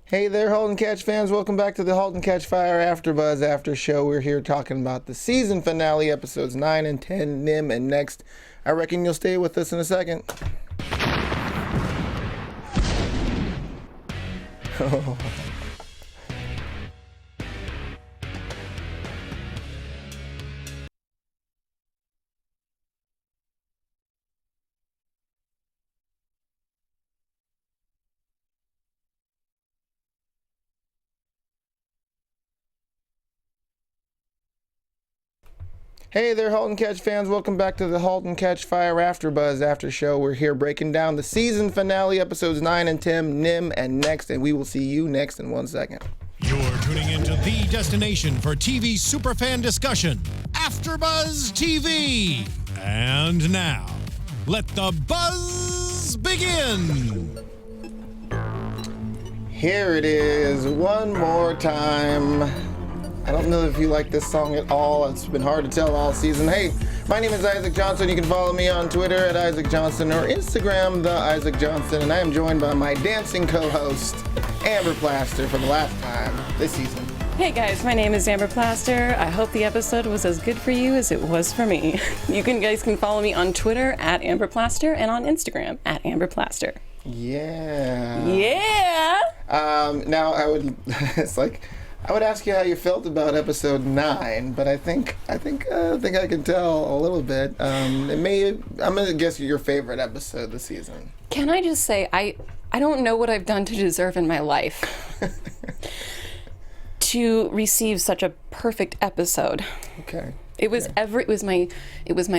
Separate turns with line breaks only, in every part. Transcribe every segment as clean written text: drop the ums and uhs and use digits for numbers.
Hey there, Halt and Catch fans. Welcome back to the Halt and Catch Fire AfterBuzz After Show. We're here talking about the season finale, episodes 9 and 10, Nim and Next. I reckon you'll stay with us in a second. Hey there, Halt and Catch fans. Welcome back to the Halt and Catch Fire AfterBuzz After Show. We're here breaking down the season finale, episodes 9 and 10, Nim and Next, and we will see you next in 1 second.
You're tuning into the destination for TV superfan discussion, AfterBuzz TV. And now, let the buzz begin.
Here it is, one more time. I don't know if you like this song at all. It's been hard to tell all season. Hey, my name is Isaac Johnson. You can follow me on Twitter at Isaac Johnson or Instagram, The Isaac Johnson. And I am joined by my dancing co-host, Amber Plaster, for the last time this season.
Hey guys, my name is Amber Plaster. I hope the episode was as good for you as it was for me. You guys can follow me on Twitter at Amber Plaster and on Instagram at Amber Plaster.
Yeah.
Yeah.
Now I would ask you how you felt about episode 9, but I think I can tell a little bit. I'm gonna guess your favorite episode this season.
Can I just say I don't know what I've done to deserve in my life to receive such a perfect episode.
Okay.
It was it was my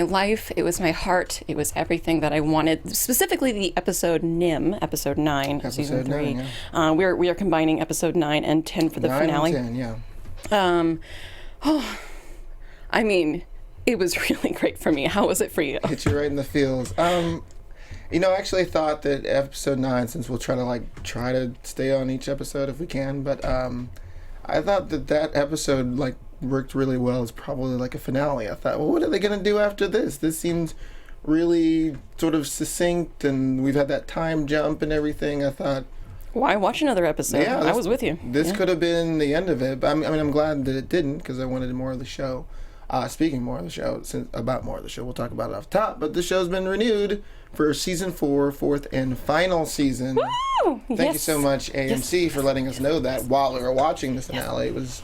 life, it was my heart, it was everything that I wanted. Specifically the episode Nim, episode 9, season 3. 9, yeah. We are combining episode 9 and 10 for the
9
finale.
And 10, yeah.
I mean, it was really great for me. How was it for you?
Hit you right in the feels. I actually thought that episode 9, since we'll try to stay on each episode if we can, but I thought that episode worked really well. It's probably like a finale. I thought, well, what are they going to do after this? This seems really sort of succinct, and we've had that time jump and everything. I thought,
why watch another episode? Yeah, I was with you.
This could have been the end of it. But I'm glad that it didn't, because I wanted more of the show. Speaking more of the show, about more of the show, we'll talk about it off top. But the show's been renewed for season 4, fourth and final season.
Woo!
Thank you so much, AMC, for letting us know that while we were watching the finale. It was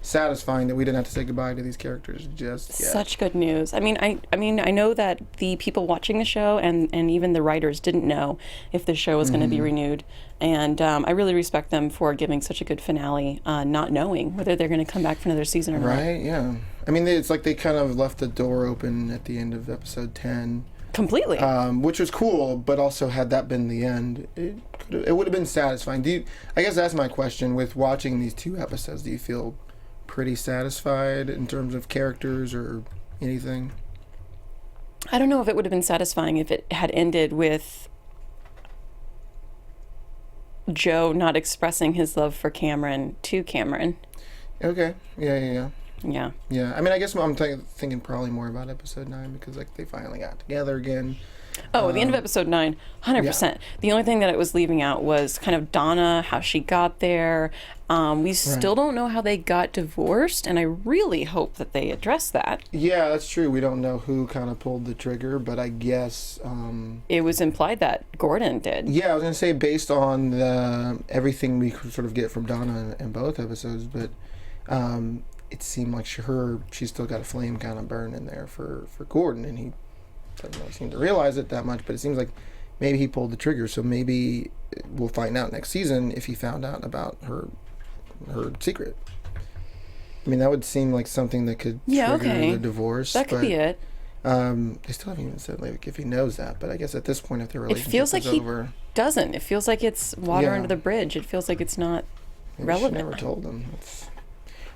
satisfying that we didn't have to say goodbye to these characters just yet. Such
good news. I know that the people watching the show and even the writers didn't know if the show was going to be renewed, and I really respect them for giving such a good finale, not knowing whether they're going to come back for another season or not.
Right, yeah. I mean, it's like they kind of left the door open at the end of episode 10.
Completely.
Which was cool, but also had that been the end, it would have been satisfying. I guess that's my question. With watching these 2 episodes, do you feel pretty satisfied in terms of characters or anything?
I don't know if it would have been satisfying if it had ended with Joe not expressing his love for Cameron to Cameron.
Okay. Yeah.
Yeah.
I mean, I guess I'm thinking probably more about episode 9 because they finally got together again.
Oh, the end of episode 9, 100%. Yeah. The only thing that it was leaving out was kind of Donna, how she got there. We still don't know how they got divorced, and I really hope that they address that.
Yeah, that's true. We don't know who kind of pulled the trigger, but I guess
it was implied that Gordon did.
Yeah, I was going to say based on everything we could sort of get from Donna in both episodes, but it seemed like she still got a flame kind of burning there for Gordon, and he doesn't really seem to realize it that much, but it seems like maybe he pulled the trigger, so maybe we'll find out next season if he found out about her secret. I mean, that would seem like something that could trigger the divorce.
That could be it.
They still haven't even said if he knows that, but I guess at this point, if their relationship
feels like
is over,
he doesn't. It feels like it's water under the bridge. It feels like it's not relevant.
She never told him.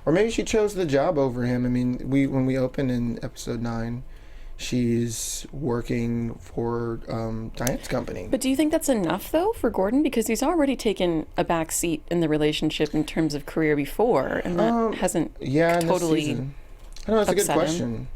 Or maybe she chose the job over him. I mean, when we open in episode 9, she's working for Diane's company.
But do you think that's enough, though, for Gordon? Because he's already taken a back seat in the relationship in terms of career before, and that hasn't totally.
I don't know. It's a good question.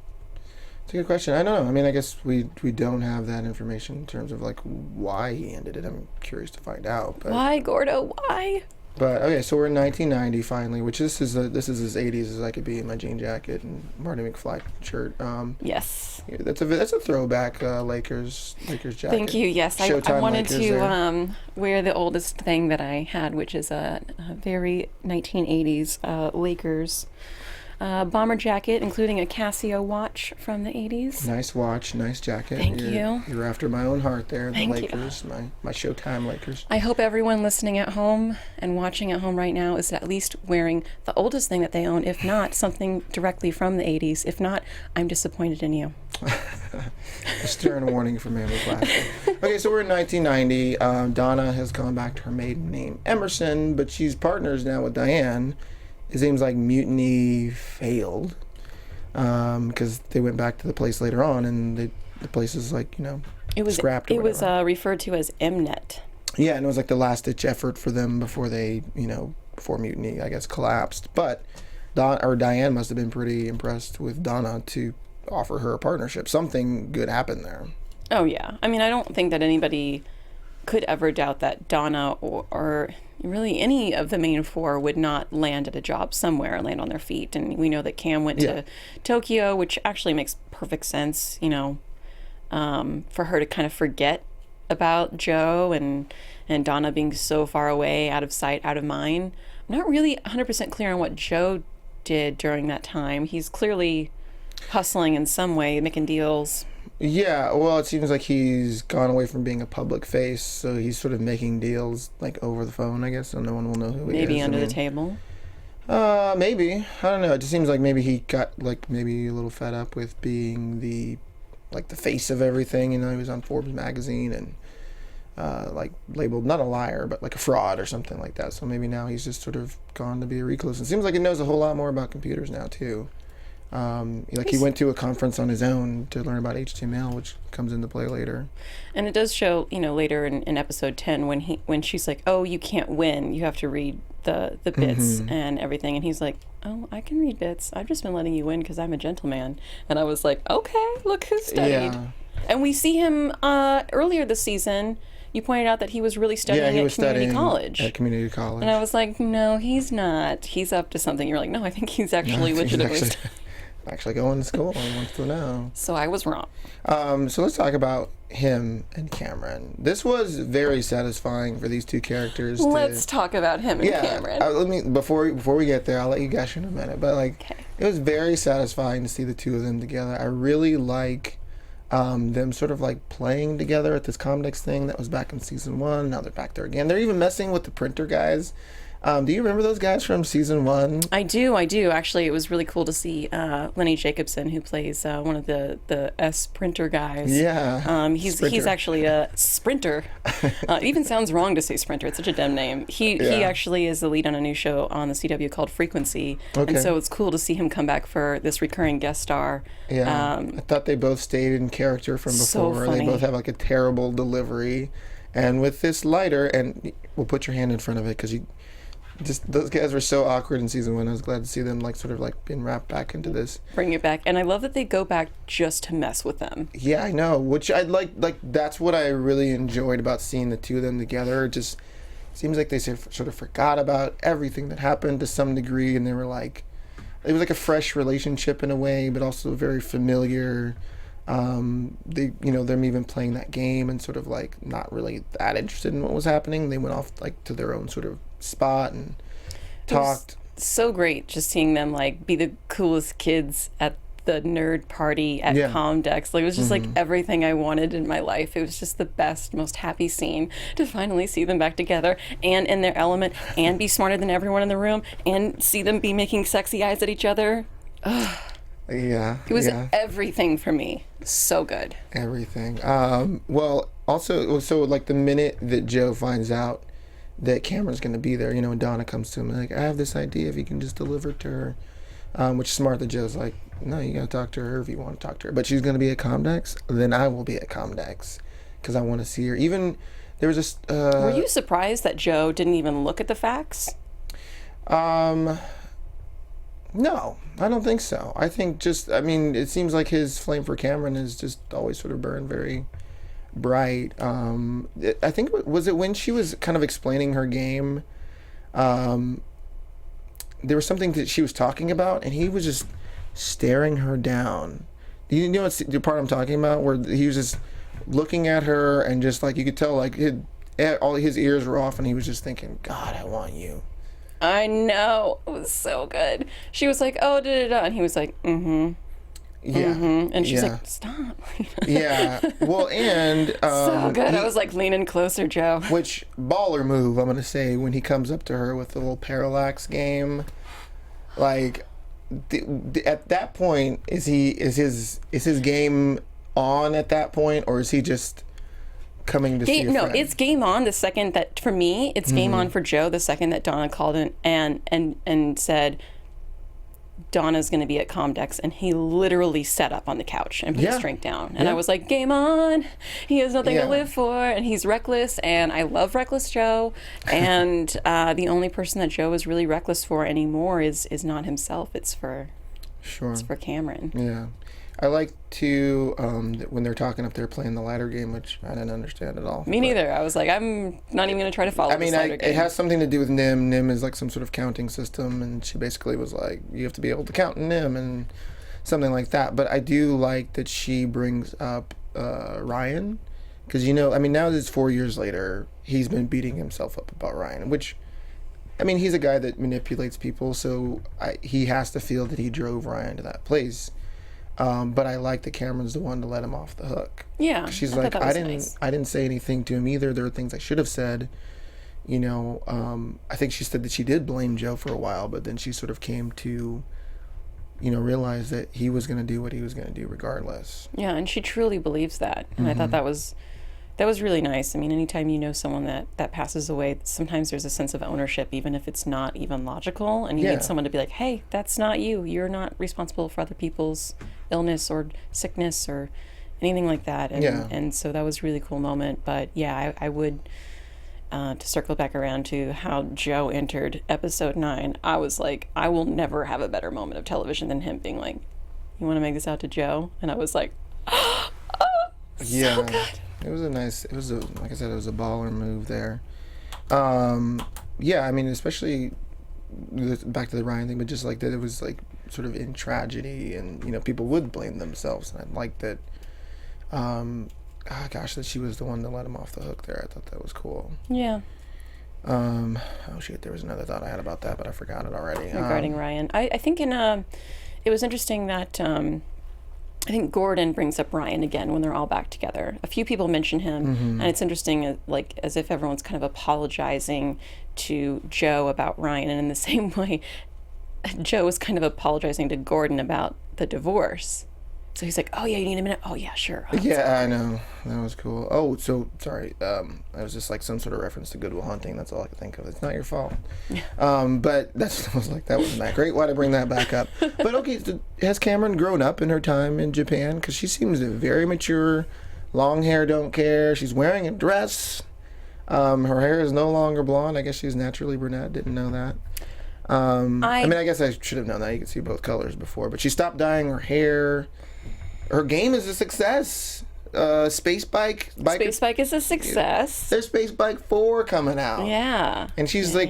It's a good question. I don't know. I mean, I guess we don't have that information in terms of why he ended it. I'm curious to find out. But
why, Gordo? Why?
But okay, so we're in 1990 finally, which this is as 80s as I could be in my jean jacket and Marty McFly shirt.
Yes.
Yeah, that's a throwback Lakers jacket.
Thank you. Yes, I wanted
Lakers
to wear the oldest thing that I had, which is a very 1980s Lakers bomber jacket, including a Casio watch from the 80s.
Nice watch, nice jacket.
Thank you.
You're after my own heart there,
Thank
the Lakers, my Showtime Lakers.
I hope everyone listening at home and watching at home right now is at least wearing the oldest thing that they own, if not something directly from the 80s. If not, I'm disappointed in you.
A stern warning from Amber Plaster. Okay, so we're in 1990. Donna has gone back to her maiden name, Emerson, but she's partners now with Diane. It seems like Mutiny failed because they went back to the place later on, and the place is like, scrapped or
It was
whatever.
referred to as Mnet.
Yeah, and it was like the last-ditch effort for them before they, before Mutiny, I guess, collapsed. But Diane must have been pretty impressed with Donna to offer her a partnership. Something good happened there.
Oh, yeah. I mean, I don't think that anybody could ever doubt that Donna or really any of the main four would not land at a job somewhere, land on their feet. And we know that Cam went to Tokyo, which actually makes perfect sense, for her to kind of forget about Joe and Donna being so far away, out of sight, out of mind. I'm not really 100% clear on what Joe did during that time. He's clearly hustling in some way, making deals.
Yeah, well, it seems like he's gone away from being a public face, so he's sort of making deals like over the phone, I guess, so no one will know who he is.
Maybe under the table.
Maybe. I don't know. It just seems like maybe he got maybe a little fed up with being the face of everything. He was on Forbes magazine and labeled not a liar, but like a fraud or something like that. So maybe now he's just sort of gone to be a recluse. It seems like he knows a whole lot more about computers now too. He went to a conference on his own to learn about HTML, which comes into play later. And
it does show, later in episode 10 when she's like, "Oh, you can't win. You have to read the bits and everything." And he's like, "Oh, I can read bits. I've just been letting you win because I'm a gentleman." And I was like, "Okay, look who studied." Yeah. And we see him earlier this season. You pointed out that he was really studying at community college.
At community college.
And I was like, "No, he's not. He's up to something." You're like, "No, I think he's actually legitimately
actually going to school. He wants to know."
So I was wrong.
So let's talk about him and Cameron. This was very satisfying for these two characters.
Let's talk about him and Cameron.
Let me before we get there, I'll let you gush in a minute. But it was very satisfying to see the two of them together. I really like them sort of playing together at this Comdex thing that was back in season 1. Now they're back there again. They're even messing with the printer guys. Do you remember those guys from season 1?
I do. Actually, it was really cool to see Lenny Jacobson, who plays one of the S printer guys.
Yeah.
He's actually a sprinter. It even sounds wrong to say sprinter. It's such a dumb name. He actually is the lead on a new show on the CW called Frequency. Okay. And so it's cool to see him come back for this recurring guest star.
Yeah. I thought they both stayed in character from before.
So funny.
They both have a terrible delivery. And with this lighter, and we'll put your hand in front of it because those guys were so awkward in season 1. I was glad to see them being wrapped back into this.
Bring it back. And I love that they go back just to mess with them.
Yeah, I know. Which I like that's what I really enjoyed about seeing the two of them together. It just seems like they sort of forgot about everything that happened to some degree, and they were it was like a fresh relationship in a way, but also very familiar. Them even playing that game and sort of not really that interested in what was happening. They went off to their own sort of spot and talked.
So great just seeing them be the coolest kids at the nerd party at Comdex. It was just everything I wanted in my life. It was just the best, most happy scene to finally see them back together and in their element and be smarter than everyone in the room and see them be making sexy eyes at each other. Ugh.
Yeah.
It was everything for me. So good.
Everything. Well, also, so the minute that Joe finds out that Cameron's going to be there, and Donna comes to him I have this idea if you can just deliver it to her, which is smart that Joe's no, you got to talk to her if you want to talk to her. But she's going to be at Comdex, then I will be at Comdex because I want to see her. Even there was this...
Were you surprised that Joe didn't even look at the facts?
No, I don't think so. I think it seems like his flame for Cameron is just always sort of burned very bright. I think, was it when she was kind of explaining her game there was something that she was talking about, and he was just staring her down. You know what's the part I'm talking about, where he was just looking at her, and just like you could tell, like all his ears were off, and he was just thinking, God, I want you.
I know. It was so good. She was like, oh, da-da-da. And he was like, mm-hmm.
Yeah.
Mm-hmm. And she's like, stop.
Yeah. Well, and...
so good. I was like leaning closer, Joe.
Which baller move, I'm going to say, when he comes up to her with the little parallax game. Like, at that point, is his game on at that point, or is he just... coming to see a friend?
It's game on the second that, for me, it's game on for Joe the second that Donna called in and said Donna's going to be at Comdex, and he literally sat up on the couch and put his drink down. And I was like, game on. He has nothing to live for, and he's reckless, and I love reckless Joe. And the only person that Joe is really reckless for anymore is not himself. It's for Cameron.
Yeah. I like to, when they're talking up there playing the ladder game, which I didn't understand at all.
Me neither. I was like, I'm not even going to try to follow this ladder game.
It has something to do with NIM. NIM is like some sort of counting system, and she basically was like, you have to be able to count in NIM and something like that. But I do like that she brings up Ryan, because, now that it's 4 years later, he's been beating himself up about Ryan, which, he's a guy that manipulates people, so he has to feel that he drove Ryan to that place. But I like that Cameron's the one to let him off the hook.
Yeah,
she's like, I didn't say anything to him either. There were things I should have said. I think she said that she did blame Joe for a while, but then she sort of came to, realize that he was going to do what he was going to do regardless.
Yeah, and she truly believes that, and I thought that was really nice. Anytime someone that passes away, sometimes there's a sense of ownership, even if it's not even logical, and you need someone to be like, hey, that's not you. You're not responsible for other people's illness or sickness or anything like that. And so that was a really cool moment. But yeah, I would, to circle back around to how Joe entered episode 9, I was like, I will never have a better moment of television than him being like, you want to make this out to Joe? And I was like, oh, so good.
Like I said, it was a baller move there. Especially back to the Ryan thing, but just like that it was like sort of in tragedy, and people would blame themselves, and I liked that. That she was the one to let him off the hook there. I thought that was cool.
Yeah.
Oh shit, there was another thought I had about that, but I forgot it already.
Regarding Ryan, I think it was interesting that. I think Gordon brings up Ryan again when they're all back together. A few people mention him, and it's interesting, like as if everyone's kind of apologizing to Joe about Ryan, and in the same way, Joe is kind of apologizing to Gordon about the divorce. So he's like, oh yeah, you need a minute? Oh yeah, sure. Oh,
yeah, I know. That was cool. Oh, so, sorry. That was just like some sort of reference to Good Will Hunting. That's all I could think of. It's not your fault. But I was like, that wasn't that great. Why'd I bring that back up? But okay, has Cameron grown up in her time in Japan? Because she seems very mature. Long hair, don't care. She's wearing a dress. Her hair is no longer blonde. I guess she's naturally brunette. Didn't know that. I guess I should have known that. You could see both colors before. But she stopped dyeing her hair. Her game is a success. Space Bike
is a success.
There's Space Bike 4 coming out.
Yeah.
And she's like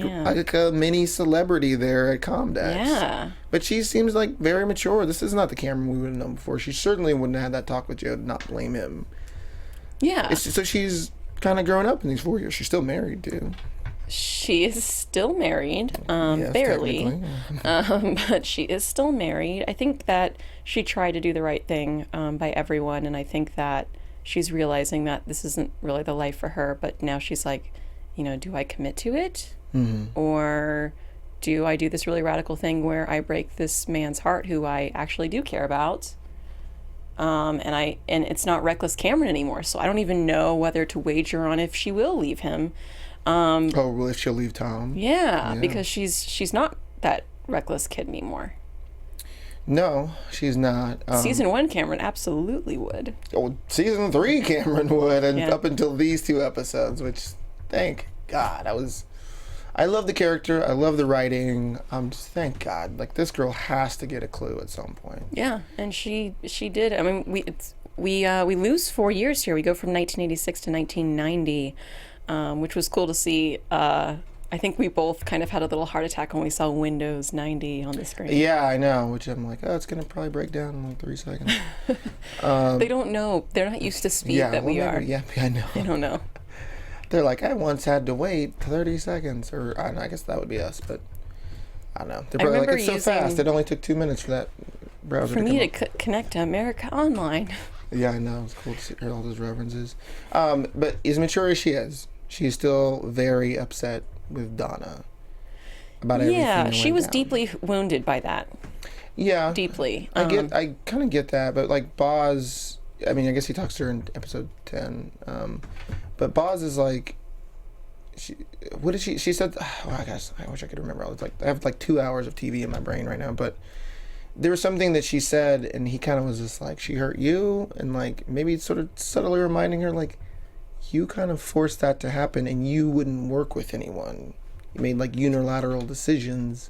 a mini celebrity there at Comdex.
Yeah.
But she seems like very mature. This is not the Cameron we would have known before. She certainly wouldn't have had that talk with Joe to not blame him.
Yeah.
So she's kind of grown up in these 4 years. She's still married too.
She is still married,
Yes,
barely, but she is still married. I think that she tried to do the right thing by everyone, and I think that she's realizing that this isn't really the life for her, but now she's like, do I commit to it? Or do I do this really radical thing where I break this man's heart who I actually do care about? And it's not reckless Cameron anymore, so I don't even know whether to wager on if she will leave him.
If she'll leave town.
Yeah, because she's not that reckless kid anymore.
No, she's not.
Season 1 Cameron absolutely would.
Oh, Season 3 Cameron would, and up until these 2 episodes, which, thank God, I love the character, I love the writing. Thank God, like this girl has to get a clue at some point.
Yeah, and she did. I mean, we lose 4 years here. We go from 1986 to 1990. Which was cool to see. I I think we both kind of had a little heart attack when we saw Windows 90 on the screen.
Yeah, I know. Which I'm like, oh, it's gonna probably break down in like 3 seconds.
They don't know. They're not used to speed that we are.
Yeah, I know.
They don't know.
They're like, I once had to wait 30 seconds, or I don't know, I guess that would be us, but I don't know. They're probably like, it's so fast. It only took 2 minutes for that browser
for
to
me to connect to America Online.
Yeah, I know. It's cool to see all those references. But as mature as she is, she's still very upset with Donna about everything.
Yeah,
that
she
went
was
down.
Deeply wounded by that.
Yeah,
Deeply.
I kind of get that, but like Boz, I mean, I guess he talks to her in episode 10. But Boz is like, what did she said? Oh, I guess I wish I could remember. I have like 2 hours of TV in my brain right now, but there was something that she said, and he kind of was just like, she hurt you, and like maybe sort of subtly reminding her like, you kind of forced that to happen, and you wouldn't work with anyone. You made like unilateral decisions.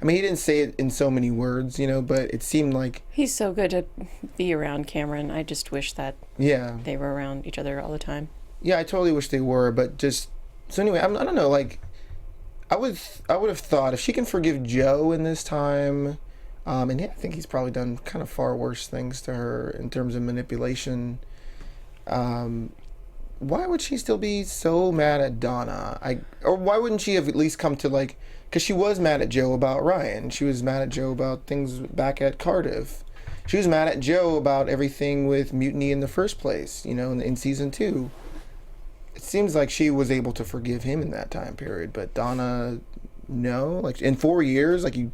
I mean, he didn't say it in so many words, but it seemed like
he's so good to be around Cameron. I just wish that they were around each other all the time.
Yeah, I totally wish they were, but just so anyway, I don't know. Like, I would have thought if she can forgive Joe in this time, and yeah, I think he's probably done kind of far worse things to her in terms of manipulation. Why would she still be so mad at Donna? Or why wouldn't she have at least come to like? Because she was mad at Joe about Ryan. She was mad at Joe about things back at Cardiff. She was mad at Joe about everything with Mutiny in the first place, in season 2. It seems like she was able to forgive him in that time period, but Donna, no. Like, in 4 years, like, you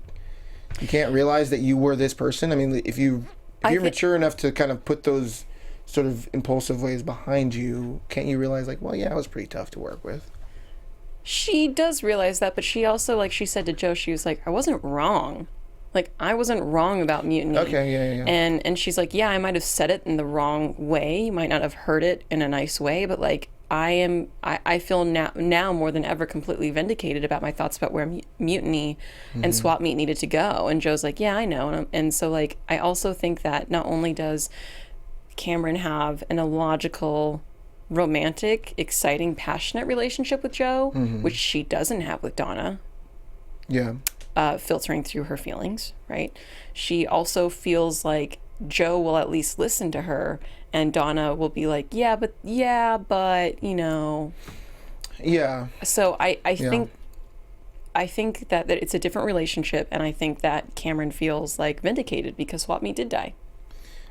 can't realize that you were this person. I mean, if you're mature enough to kind of put those sort of impulsive ways behind you, can't you realize, like, well, yeah, I was pretty tough to work with?
She does realize that, but she also, like she said to Joe, she was like, I wasn't wrong. Like, I wasn't wrong about Mutiny.
Okay, yeah.
And she's like, yeah, I might have said it in the wrong way. You might not have heard it in a nice way, but, like, I feel now more than ever completely vindicated about my thoughts about where Mutiny and Swap Meet needed to go. And Joe's like, yeah, I know. And so, like, I also think that not only does Cameron have an illogical, romantic, exciting, passionate relationship with Joe, which she doesn't have with Donna.
Yeah.
Filtering through her feelings, right? She also feels like Joe will at least listen to her, and Donna will be like, yeah, but
Yeah.
So I think that it's a different relationship, and I think that Cameron feels like vindicated because Swap Meet did die.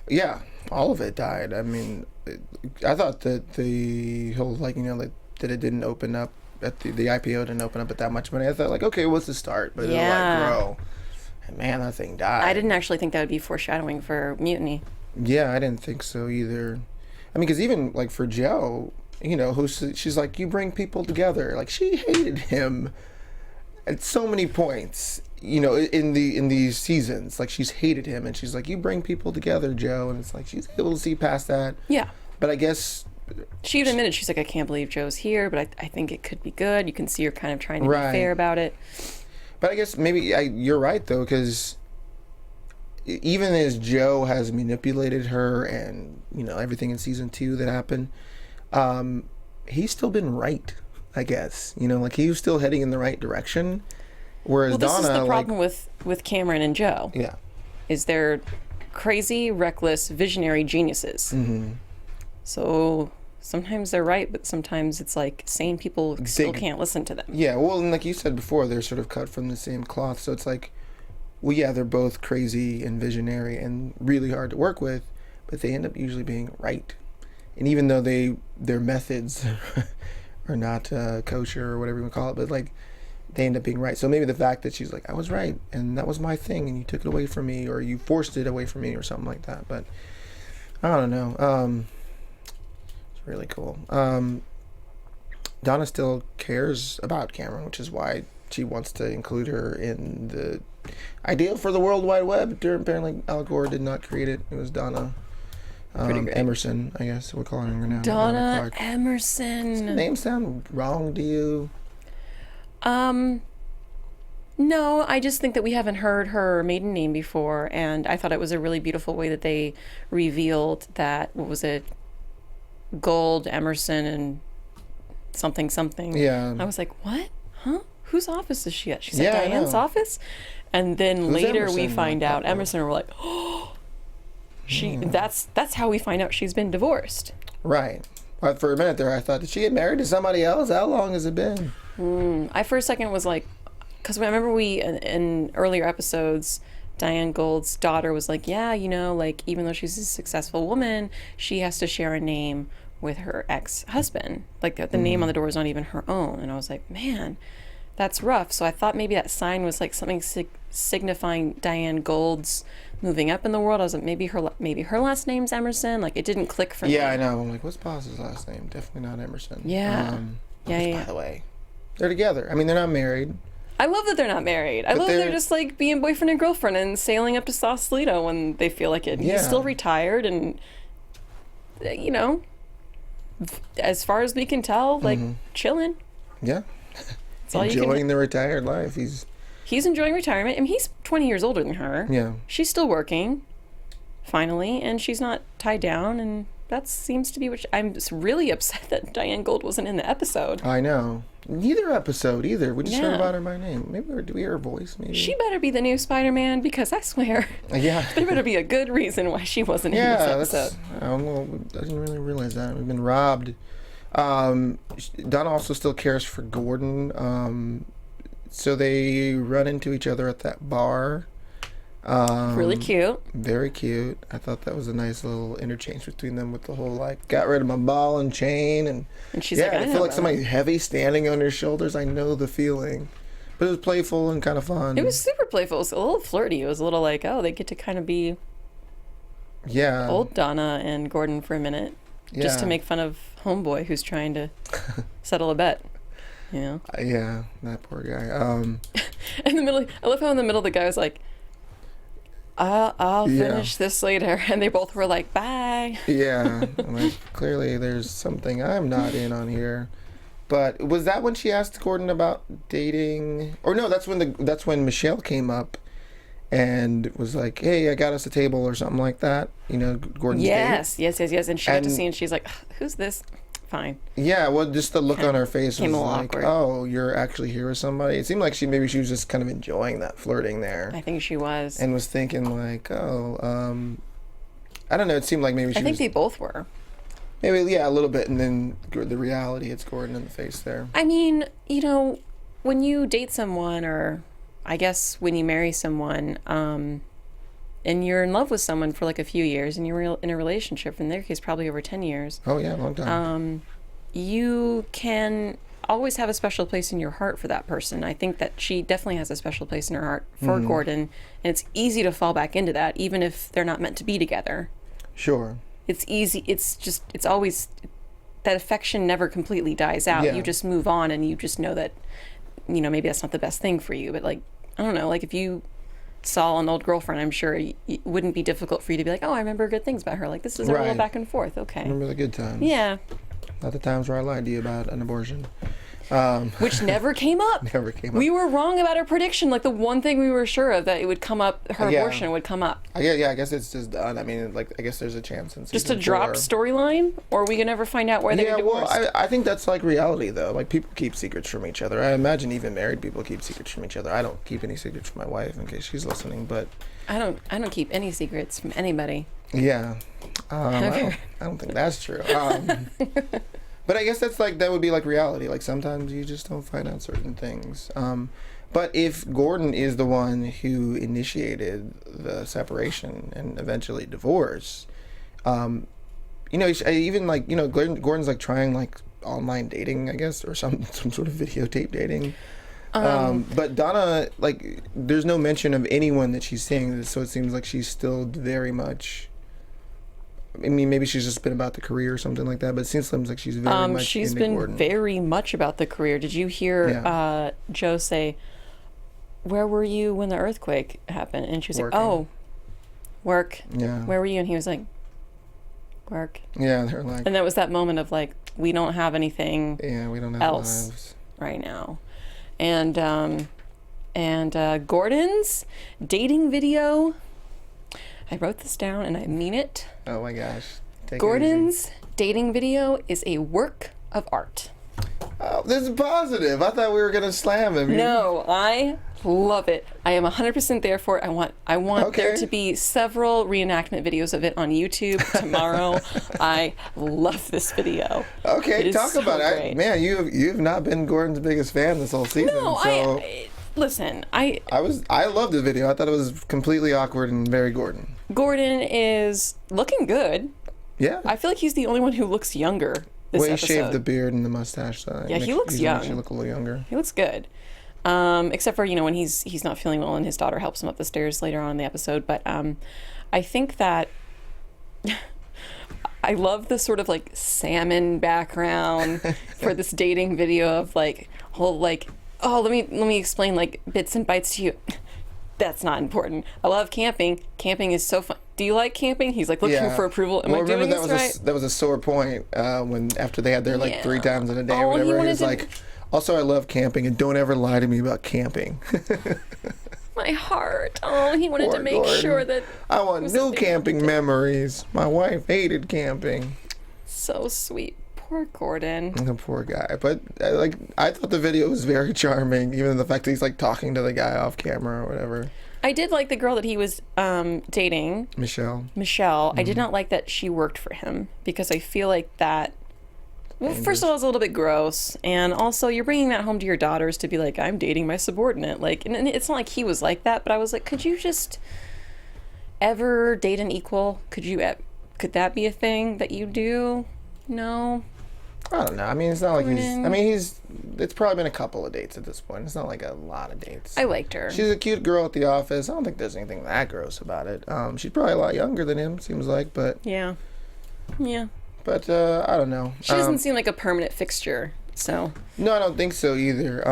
Yeah, all of it died. I mean, I thought that the whole, like, that it didn't open up at the IPO didn't open up at that much money. I thought, like, okay, what's the start? But it'll, like, grow. And man, that thing died.
I didn't actually think that would be foreshadowing for Mutiny.
Yeah, I didn't think so either. I mean, because even, like, for Joe, she's like, you bring people together. Like, she hated him at so many points, in these seasons. Like, she's hated him, and she's like, you bring people together, Joe. And it's like, she's able to see past that. Yeah. But I guess
she even admitted, she's like, I can't believe Joe's here, but I think it could be good. You can see her kind of trying to be fair about it.
But I guess maybe you're right, though, because even as Joe has manipulated her and, everything in season 2 that happened, he's still been right, I guess. Like, he was still heading in the right direction. Whereas
this
Donna,
is the problem with Cameron and Joe.
Yeah.
Is they're crazy, reckless, visionary geniuses. So sometimes they're right, but sometimes it's like sane people still can't listen to them.
Yeah, well, and like you said before, they're sort of cut from the same cloth. So it's like, well, yeah, they're both crazy and visionary and really hard to work with, but they end up usually being right. And even though their methods are not kosher or whatever you want to call it, but like they end up being right. So maybe the fact that she's like, I was right, and that was my thing, and you took it away from me, or you forced it away from me, or something like that. But I don't know. It's really cool. Donna still cares about Cameron, which is why she wants to include her in the idea for the World Wide Web. Apparently, Al Gore did not create it. It was Donna Emerson, I guess we're calling her now.
Donna Emerson.
Does the name sound wrong to you?
No, I just think that we haven't heard her maiden name before, and I thought it was a really beautiful way that they revealed that, what was it, Gold, Emerson, and something.
Yeah.
I was like, what? huh? Whose office is she at? She's
Yeah,
at
I
Diane's
know.
office? And then
Who's
later we
Emerson?
find
Like,
out
that
Emerson, and we're like, oh, that's how we find out she's been divorced.
Right. But for a minute there, I thought, did she get married to somebody else? How long has it been?
I for a second was like, because I remember in earlier episodes, Diane Gould's daughter was like, yeah, you know, like, even though she's a successful woman, she has to share a name with her ex-husband. Like, the name on the door is not even her own. And I was like, man, that's rough. So I thought maybe that sign was like something signifying Diane Gould's moving up in the world. I was like, maybe her last name's Emerson. Like, it didn't click for me.
Yeah, I know. I'm like, what's Boss's last name? Definitely not Emerson.
Yeah.
By the way, they're together. I mean, they're not married.
I love that they're not married. I love that they're just like being boyfriend and girlfriend and sailing up to Sausalito when they feel like it.
Yeah.
He's still retired and, you know, as far as we can tell, like, chilling.
Yeah.
That's all
Enjoying the retired life.
He's enjoying retirement. I mean, he's 20 years older than her.
Yeah.
She's still working, finally, and she's not tied down, and that seems to be what I'm just really upset that Diane Gould wasn't in the episode.
I know. Neither episode either. We just heard
Yeah.
about her by name. Maybe do we hear her voice? Maybe.
She better be the new Spider-Man, because I swear,
Yeah.
there better be a good reason why she wasn't in this episode.
Well, I didn't really realize that. We've been robbed. Donna also still cares for Gordon. So they run into each other at that bar.
Really cute.
Very cute. I thought that was a nice little interchange between them with the whole, like, got rid of my ball and chain. And
she's
yeah,
like, I
I
know
feel like
about
somebody heavy standing on your shoulders. I know the feeling. But it was playful and kind of fun.
It was super playful. It was a little flirty. It was a little like, oh, they get to kind of be old Donna and Gordon for a minute. Just to make fun of Homeboy, who's trying to settle a bet. You know?
Yeah, that poor guy.
In the middle, I love how in the middle the guy was like, I'll finish this later. And they both were like, bye.
Yeah. Like, clearly there's something I'm not in on here. But was that when she asked Gordon about dating? Or no, that's when Michelle came up and was like, hey, I got us a table or something like that. You know, Gordon's date.
Yes. And she got to see, and she's like, who's this? Fine.
Yeah, well, just the look on her face was like,
awkward.
oh, you're actually here with somebody. It seemed like maybe she was just kind of enjoying that flirting there.
I think she was.
And was thinking like, oh, I don't know. It seemed like maybe she
I think
was,
they both were.
maybe, yeah, a little bit. And then the reality hits Gordon in the face there.
I mean, you know, when you date someone, or I guess when you marry someone, and you're in love with someone for like a few years, and you're in a relationship, in their case probably over 10 years.
Oh yeah, long time.
You can always have a special place in your heart for that person. I think that she definitely has a special place in her heart for Gordon, and it's easy to fall back into that, even if they're not meant to be together.
Sure.
It's easy. It's always, that affection never completely dies out.
Yeah.
You just move on, and you just know that, you know, maybe that's not the best thing for you, but like, I don't know, like if you saw an old girlfriend, I'm sure it wouldn't be difficult for you to be like, oh, I remember good things about her. Like, this is a little
Right.
back and forth. Okay.
Remember the good times.
Yeah.
Not the times where I lied to you about an abortion.
Which never came up.
Never came up.
We were wrong about our prediction. Like, the one thing we were sure of, that it would come up, her
Yeah.
abortion would come up.
I guess it's just done. I mean, like, I guess there's a chance in
Just a
season
dropped
4.
storyline? Or we can never find out why they
Yeah,
were divorced?
well, I think that's like reality, though. Like, people keep secrets from each other. I imagine even married people keep secrets from each other. I don't keep any secrets from my wife, in case she's listening, but
I don't keep any secrets from anybody.
yeah. I don't think that's true. But I guess that would be like reality. Like, sometimes you just don't find out certain things. But if Gordon is the one who initiated the separation and eventually divorce, you know, even like, you know, Gordon's like trying like online dating, I guess, or some sort of videotape dating. But Donna, like, there's no mention of anyone that she's seeing, so it seems like she's still very much. I mean, maybe she's just been about the career or something like that, but it seems like she's very much
She's
into
been
Gordon.
very much about the career. Did you hear Joe say, where were you when the earthquake happened? And she was
Working.
like, oh, work.
Yeah.
Where were you? And he was like, work.
Yeah, they're like.
And that was that moment of like, we don't have anything
Yeah, we don't have
else
lives.
right now. And Gordon's dating video, I wrote this down and I mean it.
Oh my gosh. Take it
Gordon's dating video is a work of art.
easy. Oh, this is positive. I thought we were gonna slam him.
No, I love it. I am 100% there for it. I want
Okay.
there to be several reenactment videos of it on YouTube tomorrow. I love this video.
Okay,
It is
talk
so
about it.
great.
Man, you've not been Gordon's biggest fan this whole season.
No,
so
listen.
I loved the video. I thought it was completely awkward and very Gordon.
Gordon is looking good.
Yeah.
I feel like he's the only one who looks younger this
Well, he
episode.
shaved the beard and the mustache, so
Yeah, he looks young.
Makes you look a little younger.
He looks good. Except for, when he's not feeling well and his daughter helps him up the stairs later on in the episode. But I think that I love the sort of like salmon background for this dating video of let me explain like bits and bytes to you. That's not important. I love camping. Camping is so fun. Do you like camping? He's like looking for approval. Am I doing this right?
That was a sore point when after they had their like 3 times in a day or
Oh, he
whatever. He
wanted
was
to-
like, also I love camping and don't ever lie to me about camping.
My heart. Oh, he wanted
Poor
to make
Gordon.
sure that
I want
was
new
a big
camping memories. My wife hated camping.
so sweet. Poor Gordon.
The poor guy. But I thought the video was very charming, even the fact that he's like talking to the guy off camera or whatever.
I did like the girl that he was dating,
Michelle.
I did not like that she worked for him because I feel like that. Well, first of all, it's a little bit gross, and also you're bringing that home to your daughters to be like, I'm dating my subordinate. Like, and it's not like he was like that, but I was like, could you just ever date an equal? Could that be a thing that you do? No.
I don't know. I mean, it's not like
Gordon.
it's probably been a couple of dates at this point. It's not like a lot of dates.
I liked her.
She's a cute girl at the office. I don't think there's anything that gross about it. She's probably a lot younger than him, seems like, but
Yeah.
But I don't know.
She doesn't seem like a permanent fixture, so.
No, I don't think so either.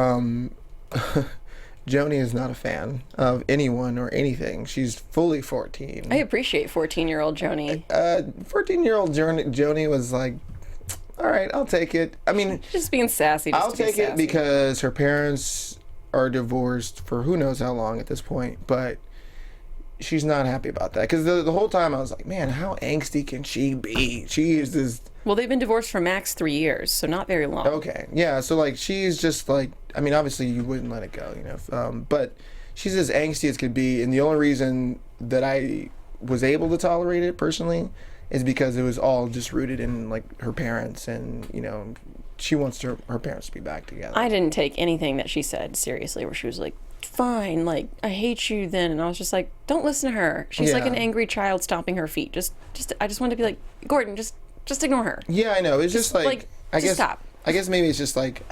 Joanie is not a fan of anyone or anything. She's fully 14.
I appreciate 14-year-old Joanie.
14-year-old Joanie was like, all right, I'll take it. I mean,
Just being sassy.
I'll take it because her parents are divorced for who knows how long at this point, but she's not happy about that. Because the whole time I was like, man, how angsty can she be? She is this...
Well, they've been divorced for max 3 years, so not very long.
Okay, yeah, so like she's just like, I mean, obviously you wouldn't let it go, but she's as angsty as could be, and the only reason that I was able to tolerate it personally is because it was all just rooted in like her parents, and she wants her parents to be back together.
I didn't take anything that she said seriously, where she was like, fine, like, I hate you then. And I was just like, don't listen to her. She's like
Yeah.
an angry child stomping her feet. I just wanted to be like, Gordon, just ignore her.
Yeah, I know. It's just like I
just
guess
stop.
I guess maybe it's just like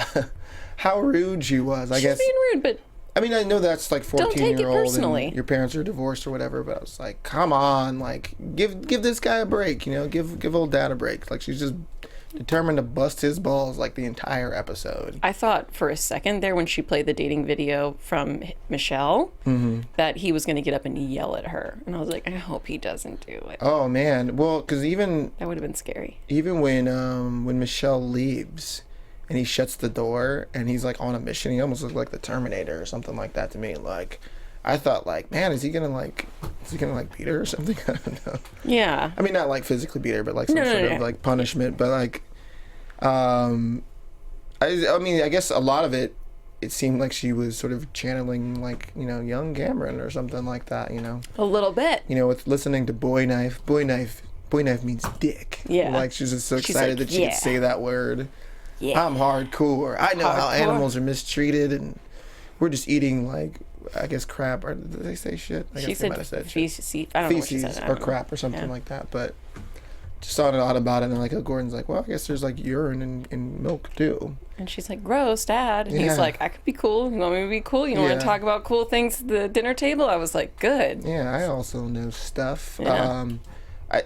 how rude she was. I
She's
guess.
being rude, but
I mean, I know that's like 14-year-old
take it personally.
and your parents are divorced or whatever, but I was like, come on, like give this guy a break, give old dad a break. Like she's just determined to bust his balls like the entire episode.
I thought for a second there when she played the dating video from Michelle that he was going to get up and yell at her. And I was like, I hope he doesn't do it.
Oh man, well, because even
That would have been scary.
when Michelle leaves and he shuts the door and he's like on a mission, he almost looks like the Terminator or something like that to me. Like I thought, like, man, is he gonna beat her or something? I don't know.
Yeah.
I mean, not like physically beat her, but like some sort of like punishment. But like, I mean, I guess a lot of it seemed like she was sort of channeling like young Cameron or something like that.
A little bit.
With listening to Boy Knife. Boy Knife means dick.
Yeah.
Like she's just so
She's
excited
like,
that she
yeah.
could say that word.
Yeah.
I'm hardcore. I know how
Hardcore.
animals are mistreated, and we're just eating like, I guess, crap. Or did they say shit? I
She
guess they might
said
have said shit.
feces. I don't know what she
Feces
said. I
or
don't know.
crap or something
Yeah.
like that. But just thought a lot about it, and like Gordon's like, well, I guess there's like urine in milk too.
And she's like, gross, Dad. And
Yeah.
he's like, I could be cool. You want me to be cool? You want
Yeah.
to talk about cool things at the dinner table? I was like, good.
Yeah, I also know stuff.
Yeah.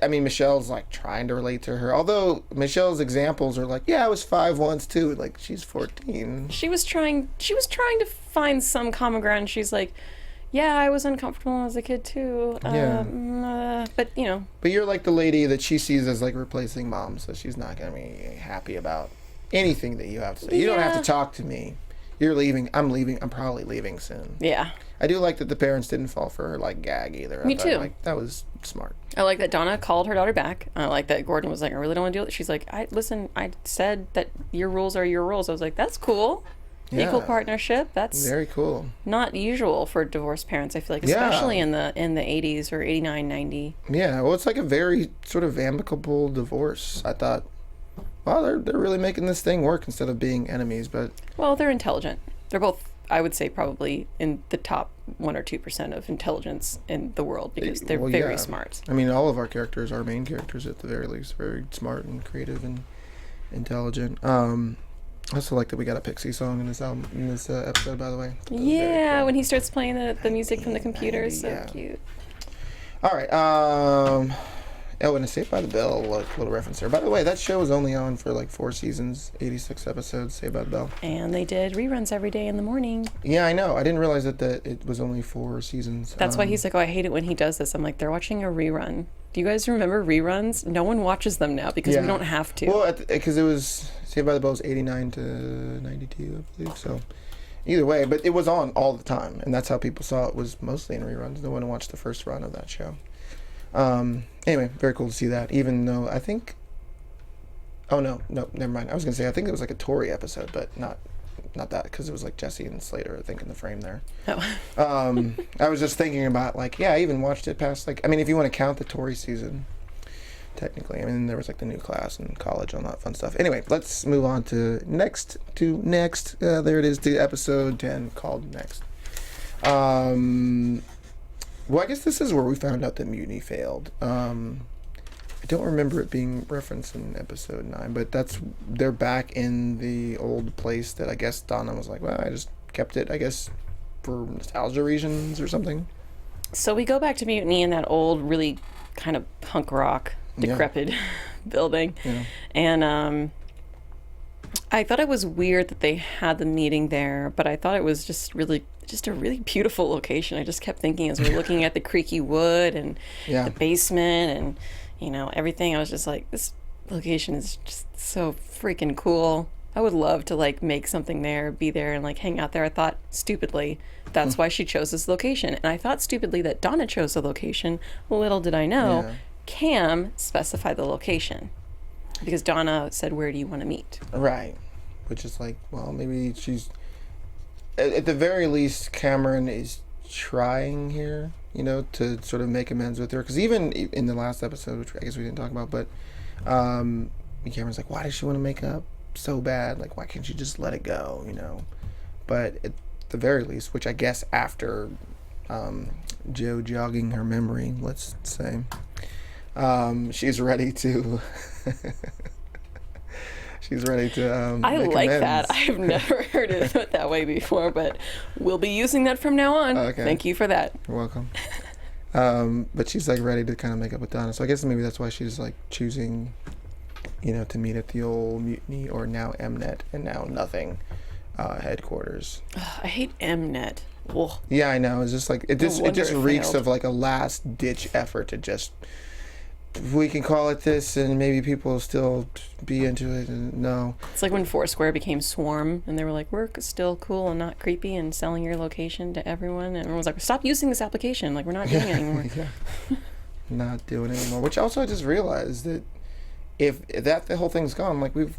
I mean, Michelle's like trying to relate to her, although Michelle's examples are like, yeah, I was 5 once too. Like she's 14.
She was trying to find some common ground. She's like, yeah, I was uncomfortable as a kid too. But
But you're like the lady that she sees as like replacing mom, so she's not gonna be happy about anything that you have to say. You don't have
Yeah.
to talk to me. you're leaving. I'm leaving. I'm probably leaving soon.
Yeah.
I do like that the parents didn't fall for her like gag either.
Me too.
Like, that was smart.
I like that Donna called her daughter back. I like that Gordon was like, I really don't want to do it. She's like, I said that your rules are your rules. I was like, that's cool.
Yeah.
Equal partnership. That's
very cool.
Not usual for divorced parents, I feel like, especially in the 80s or 89, 90.
Yeah, well, it's like a very sort of amicable divorce. I thought, wow, they're really making this thing work instead of being enemies. But
well, they're intelligent. They're both, I would say, probably in the top 1 or 2% of intelligence in the world because they're very smart.
I mean, all of our characters, our main characters at the very least, very smart and creative and intelligent. I also like that we got a Pixie song in this album, in this episode, by the way.
Yeah, cool. When he starts playing the music from the computer is so cute.
All right. And Saved by the Bell, little reference there. By the way, that show was only on for like 4 seasons, 86 episodes, Saved by the Bell.
And they did reruns every day in the morning.
Yeah, I know. I didn't realize that it was only 4 seasons.
That's why he's like, oh, I hate it when he does this. I'm like, they're watching a rerun. Do you guys remember reruns? No one watches them now because we don't have to.
Well, because it was Saved by the Bell was 89 to 92, I believe. So either way, but it was on all the time, and that's how people saw it, was mostly in reruns. No one watched the first run of that show. Anyway, very cool to see that, even though I think... Oh, no, never mind. I was going to say, I think it was like a Tory episode, but not that, because it was like Jesse and Slater, I think, in the frame there. Oh. I was just thinking about, like, I even watched it past, like, I mean, if you want to count the Tory season, technically. I mean, there was like the new class in college, all that fun stuff. Anyway, let's move on to next. There it is, to episode 10, called Next. Well, I guess this is where we found out that Mutiny failed. I don't remember it being referenced in episode 9, but they're back in the old place that I guess Donna was like, well, I just kept it, I guess, for nostalgia reasons or something.
So we go back to Mutiny in that old, really kind of punk rock, decrepit building. Yeah. And I thought it was weird that they had the meeting there, but I thought it was just a really beautiful location. I just kept thinking as we were looking at the creaky wood and the basement and, everything. I was just like, this location is just so freaking cool. I would love to like make something there, be there and like hang out there. I thought stupidly that's why she chose this location. And I thought stupidly that Donna chose the location. Little did I know, Cam specified the location because Donna said, where do you want to meet? Right.
Which is like, well, maybe she's... At the very least, Cameron is trying here, to sort of make amends with her. Because even in the last episode, which I guess we didn't talk about, but Cameron's like, why does she want to make up so bad? Like, why can't she just let it go, But at the very least, which I guess after Joe jogging her memory, let's say, she's ready to... She's ready to
I like amends. That. I've never heard it put that way before, but we'll be using that from now on. Okay. Thank you for that.
You're welcome. But she's like ready to kind of make up with Donna. So I guess maybe that's why she's like choosing, to meet at the old Mutiny or now Mnet and now Nothing headquarters.
I hate Mnet. Ugh.
Yeah, I know. It's just like it just reeks of like a last ditch effort to just... we can call it this and maybe people will still be into it. No,
it's like when Foursquare became Swarm and they were like, we're still cool and not creepy and selling your location to everyone, and everyone was like, stop using this application, like we're not doing it anymore.
Not doing it anymore. Which also I just realized that if the whole thing's gone, like we've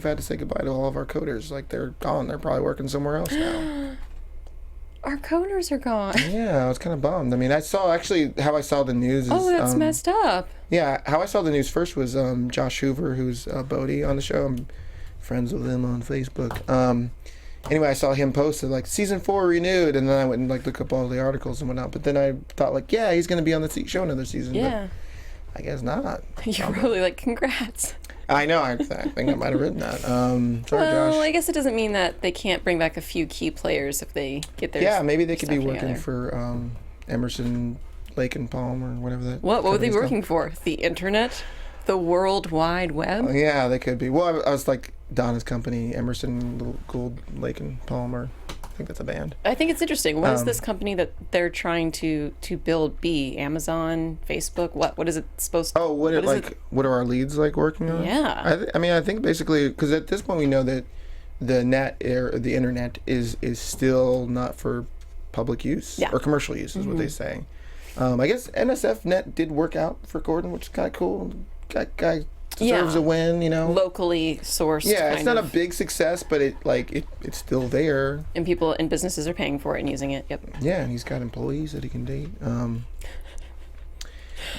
had to say goodbye to all of our coders. Like they're gone, they're probably working somewhere else now.
Our coders are gone.
Yeah, I was kind of bummed. I mean, how I saw the news is...
Oh, that's messed up.
Yeah, how I saw the news first was Josh Hoover, who's Bodie on the show. I'm friends with him on Facebook. Anyway, I saw him posted, like, Season 4 renewed, and then I went and, like, looked up all the articles and whatnot. But then I thought, like, yeah, he's going to be on the show another season.
Yeah.
But I guess not.
You're really like, congrats.
I know. I think I might have written that. Sorry,
well,
Josh.
I guess it doesn't mean that they can't bring back a few key players if they get their
Yeah, maybe they could be working
together.
for Emerson, Lake and Palm, or whatever that...
What were they working for? The internet? The World Wide Web?
Yeah, they could be. Well, I was like, Donna's company, Emerson, Gould, Lake and Palmer. I think that's a band.
I think it's interesting. What is this company that they're trying to build be? Amazon, Facebook? What is it supposed to...
Oh, what are our leads like working on?
Yeah.
I mean, I think basically, because at this point we know that the net or the internet is still not for public use or commercial use is what they say. I guess NSFnet did work out for Gordon, which is kind of cool. Guy deserves a win, you know.
Locally sourced.
Yeah, it's not a big success, but it's still there.
And people and businesses are paying for it and using it. Yep.
Yeah, and he's got employees that he can date.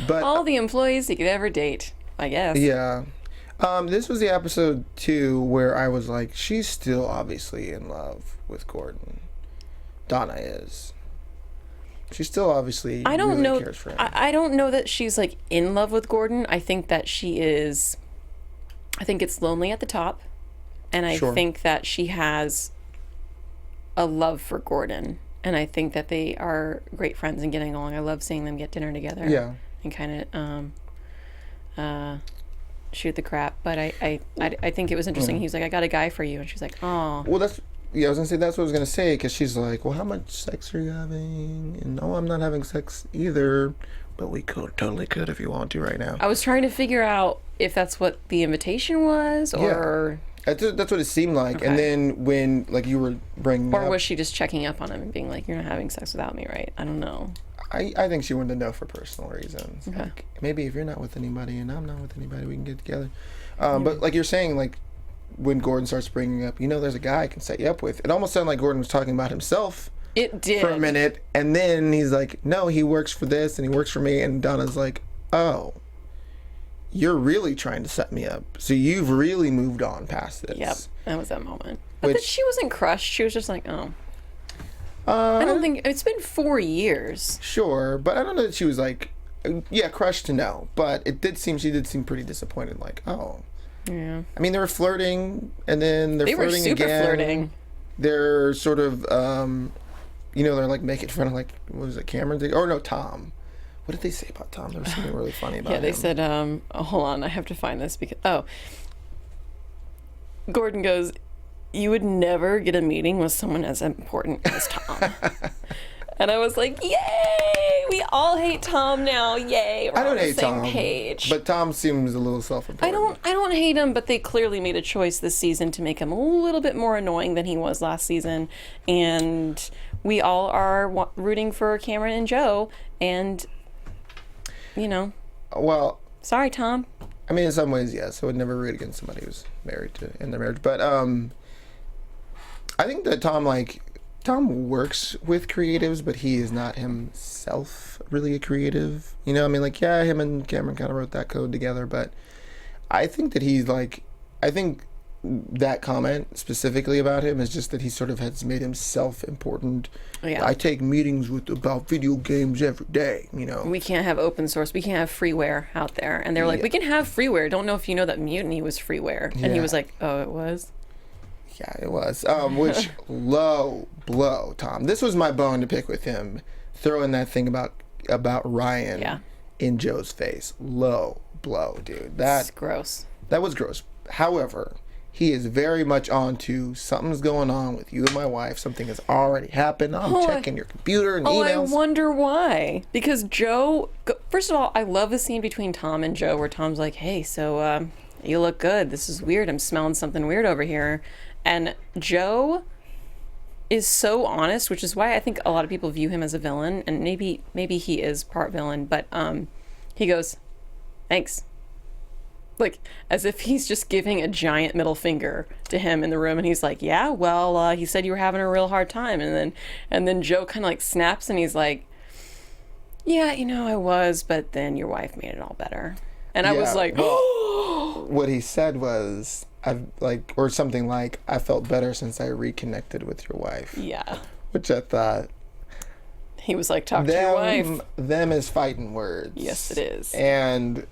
But
all the employees he could ever date, I guess.
Yeah. This was the episode 2 where I was like, she's still obviously in love with Gordon. Donna is. She still obviously really cares for him.
I don't know that she's like in love with Gordon. I think that she is. I think it's lonely at the top, and I think that she has a love for Gordon, and I think that they are great friends and getting along. I love seeing them get dinner together.
Yeah.
And kind of shoot the crap. But I think it was interesting. He was like, "I got a guy for you," and she's like, "Oh."
Well, I was gonna say that's what I was gonna say, because she's like, well, how much sex are you having? And no, I'm not having sex either, but we totally could if you want to right now.
I was trying to figure out if that's what the invitation was, or
that's what it seemed like. Okay. And then when like you were bringing
or was she just checking up on him and being like, you're not having sex without me, right? I don't know.
I think she wanted to know for personal reasons.
Okay.
Like, maybe if you're not with anybody and I'm not with anybody, we can get together. But like you're saying, like, when Gordon starts bringing up, there's a guy I can set you up with. It almost sounded like Gordon was talking about himself.
It did.
For a minute. And then he's like, no, he works for this and he works for me. And Donna's like, oh, you're really trying to set me up. So you've really moved on past this.
Yep. That was that moment. But that she wasn't crushed. She was just like, oh. I don't think... It's been 4 years.
Sure. But I don't know that she was like, crushed to no. But she did seem pretty disappointed. Like, oh.
Yeah.
I mean, they were flirting, and then they flirting again. They were super flirting. They're sort of, they're like making fun of, like, what was it, Cameron? Or no, Tom. What did they say about Tom? There was something really funny about him.
Yeah, they said, hold on, I have to find this because, Gordon goes, you would never get a meeting with someone as important as Tom. And I was like, yay! We all hate Tom now. Yay! We're
I don't
on
hate
the same
Tom,
page.
but Tom seems a little self-important.
I don't hate him, but they clearly made a choice this season to make him a little bit more annoying than he was last season. And we all are rooting for Cameron and Joe. And,
well,
sorry, Tom.
I mean, in some ways, yes. I would never root against somebody who's married to end their marriage. But I think that Tom works with creatives, but he is not himself really a creative. Him and Cameron kind of wrote that code together, but I think that I think that comment specifically about him is just that he sort of has made himself important. Yeah. I take meetings about video games every day, We
can't have open source. We can't have freeware out there. And they're like, we can have freeware. Don't know if you know that Mutiny was freeware. And he was like, oh, it was?
Yeah, it was. Which, low blow, Tom. This was my bone to pick with him. Throwing that thing about Ryan in Joe's face. Low blow, dude. That's
gross.
That was gross. However, he is very much on to something's going on with you and my wife. Something has already happened. I'm checking your computer and emails.
I wonder why. Because Joe... First of all, I love the scene between Tom and Joe where Tom's like, hey, so you look good. This is weird. I'm smelling something weird over here. And Joe is so honest, which is why I think a lot of people view him as a villain, and maybe he is part villain, but he goes, thanks. Like, as if he's just giving a giant middle finger to him in the room, and he's like, yeah, well, he said you were having a real hard time, and then Joe kind of like snaps, and he's like, yeah, I was, but then your wife made it all better. And I was like,
well, what he said was... or something like, I felt better since I reconnected with your wife.
Yeah.
Which I thought...
He was like, talk to your wife.
Them is fighting words.
Yes, it is.
And,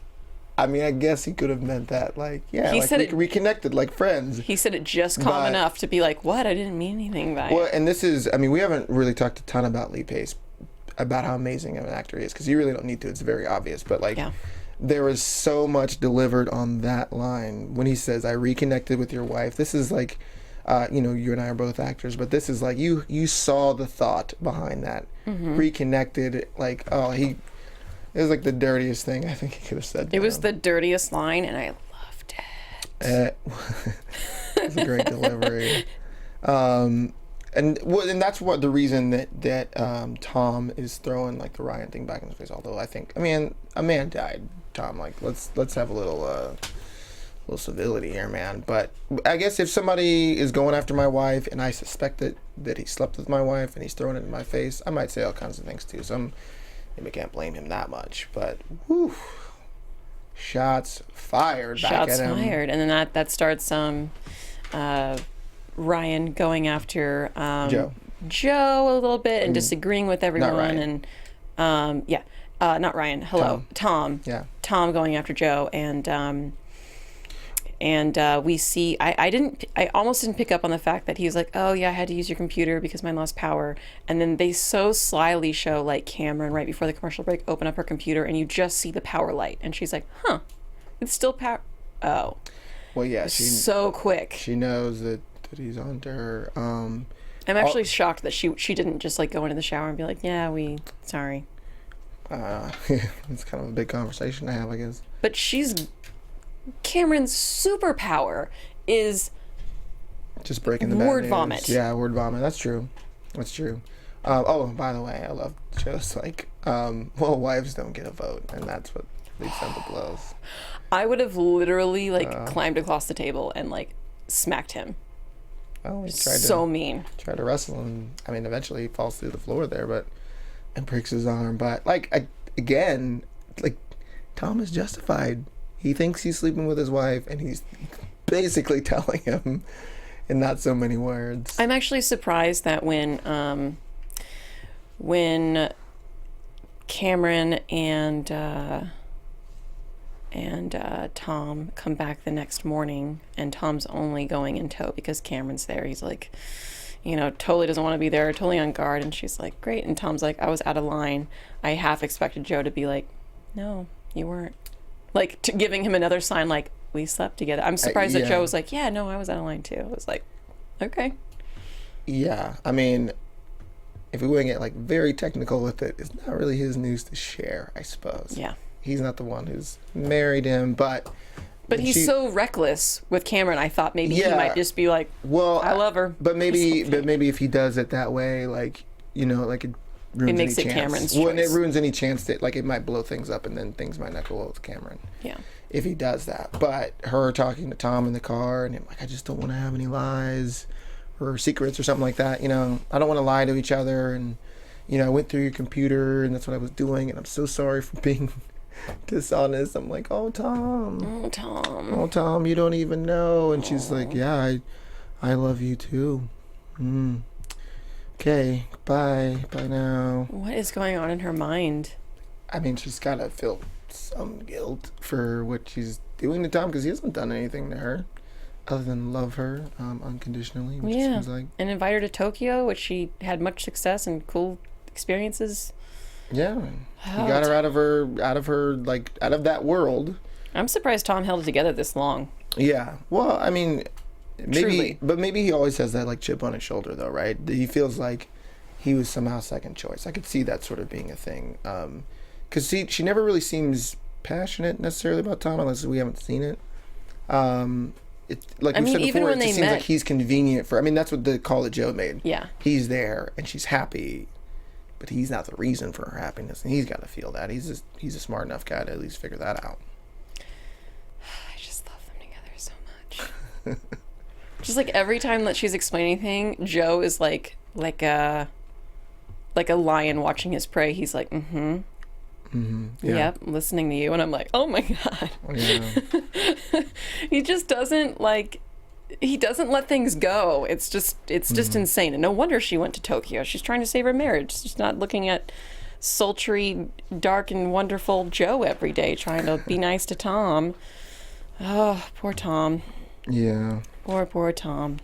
I mean, I guess he could have meant that, reconnected, like friends.
He said it just calm enough to be like, what? I didn't mean anything by it.
And this is, we haven't really talked a ton about Lee Pace, about how amazing of an actor he is, because you really don't need to. It's very obvious. But, there was so much delivered on that line when he says, I reconnected with your wife. This is like, you and I are both actors, but this is like, you saw the thought behind that. Mm-hmm. Reconnected, it was like the dirtiest thing I think he could have said.
It was the dirtiest line, and I loved it.
It's a great delivery. And that's what the reason that Tom is throwing like the Ryan thing back in his face. Although I mean, a man died. Tom, like let's have a little civility here, man. But I guess if somebody is going after my wife and I suspect that he slept with my wife and he's throwing it in my face, I might say all kinds of things too. So maybe I can't blame him that much. But whew, shots fired back at him.
Shots fired, and then that starts Ryan going after Joe a little bit and disagreeing with everyone. And not Ryan. Hello, Tom.
Yeah.
Tom going after Joe, and we see. I almost didn't pick up on the fact that he was like, "Oh yeah, I had to use your computer because mine lost power." And then they so slyly show like Cameron right before the commercial break open up her computer, and you just see the power light, and she's like, "Huh, it's still power." Oh.
Well, yeah.
So quick.
She knows that he's on to her.
I'm actually shocked that she didn't just like go into the shower and be like, "Yeah, sorry."
It's kind of a big conversation to have, I guess.
But Cameron's superpower is
just breaking the bad
word
news.
vomit.
Yeah, word vomit. That's true. Oh, by the way, I love Joe's like, wives don't get a vote, and that's what leads them to blows.
I would have literally climbed across the table and like smacked him.
Oh, he
mean.
Tried to wrestle him. I mean, eventually he falls through the floor there, and breaks his arm. But again, Tom is justified. He thinks he's sleeping with his wife, and he's basically telling him in not so many words.
I'm actually surprised that when Cameron and Tom come back the next morning, and Tom's only going in tow because Cameron's there. He's like, totally doesn't want to be there, totally on guard. And she's like, great. And Tom's like, I was out of line. I half expected Joe to be like, no, you weren't. Like, giving him another sign, like, we slept together. I'm surprised that Joe was like, yeah, no, I was out of line too. I was like, okay.
Yeah, I mean, if we want to get very technical with it, it's not really his news to share, I suppose.
Yeah.
He's not the one who's married him, but
he's so reckless with Cameron. I thought maybe he might just be like, well, I love her.
But maybe if he does it that way, it ruins
it makes
any
it
chance.
Cameron's choice.
Well, it ruins any chance that it might blow things up, and then things might not go well with Cameron.
Yeah.
If he does that. But her talking to Tom in the car, and him I just don't want to have any lies or secrets or something like that. I don't want to lie to each other, and I went through your computer, and that's what I was doing, and I'm so sorry for being dishonest. I'm like, oh Tom, you don't even know. And she's like, yeah, I love you too. Okay, bye now.
What is going on in her mind?
I mean, she's gotta feel some guilt for what she's doing to Tom, because he hasn't done anything to her other than love her unconditionally, which seems like,
and invite her to Tokyo, which she had much success and cool experiences.
Yeah, he got her out of that world. I'm
surprised Tom held it together this long.
Yeah, well, I mean,
Truly.
But maybe he always has that chip on his shoulder, though, right? He feels like he was somehow second choice. I could see that sort of being a thing, because she never really seems passionate necessarily about Tom unless we haven't seen it. We said before, it seems like he's convenient for. I mean, that's what the call that Joe made.
Yeah,
he's there and she's happy, but he's not the reason for her happiness, and he's got to feel that. He's a smart enough guy to at least figure that out.
I just love them together so much. Just every time that she's explaining anything, Joe is like a lion watching his prey. He's like, yeah. Yep, listening to you, and I'm like, oh my god. Yeah. He just doesn't he doesn't let things go. It's just insane. And no wonder she went to Tokyo. She's trying to save her marriage. She's not looking at sultry, dark, and wonderful Joe every day, trying to be nice to Tom. Oh, poor Tom.
Yeah.
Poor Tom.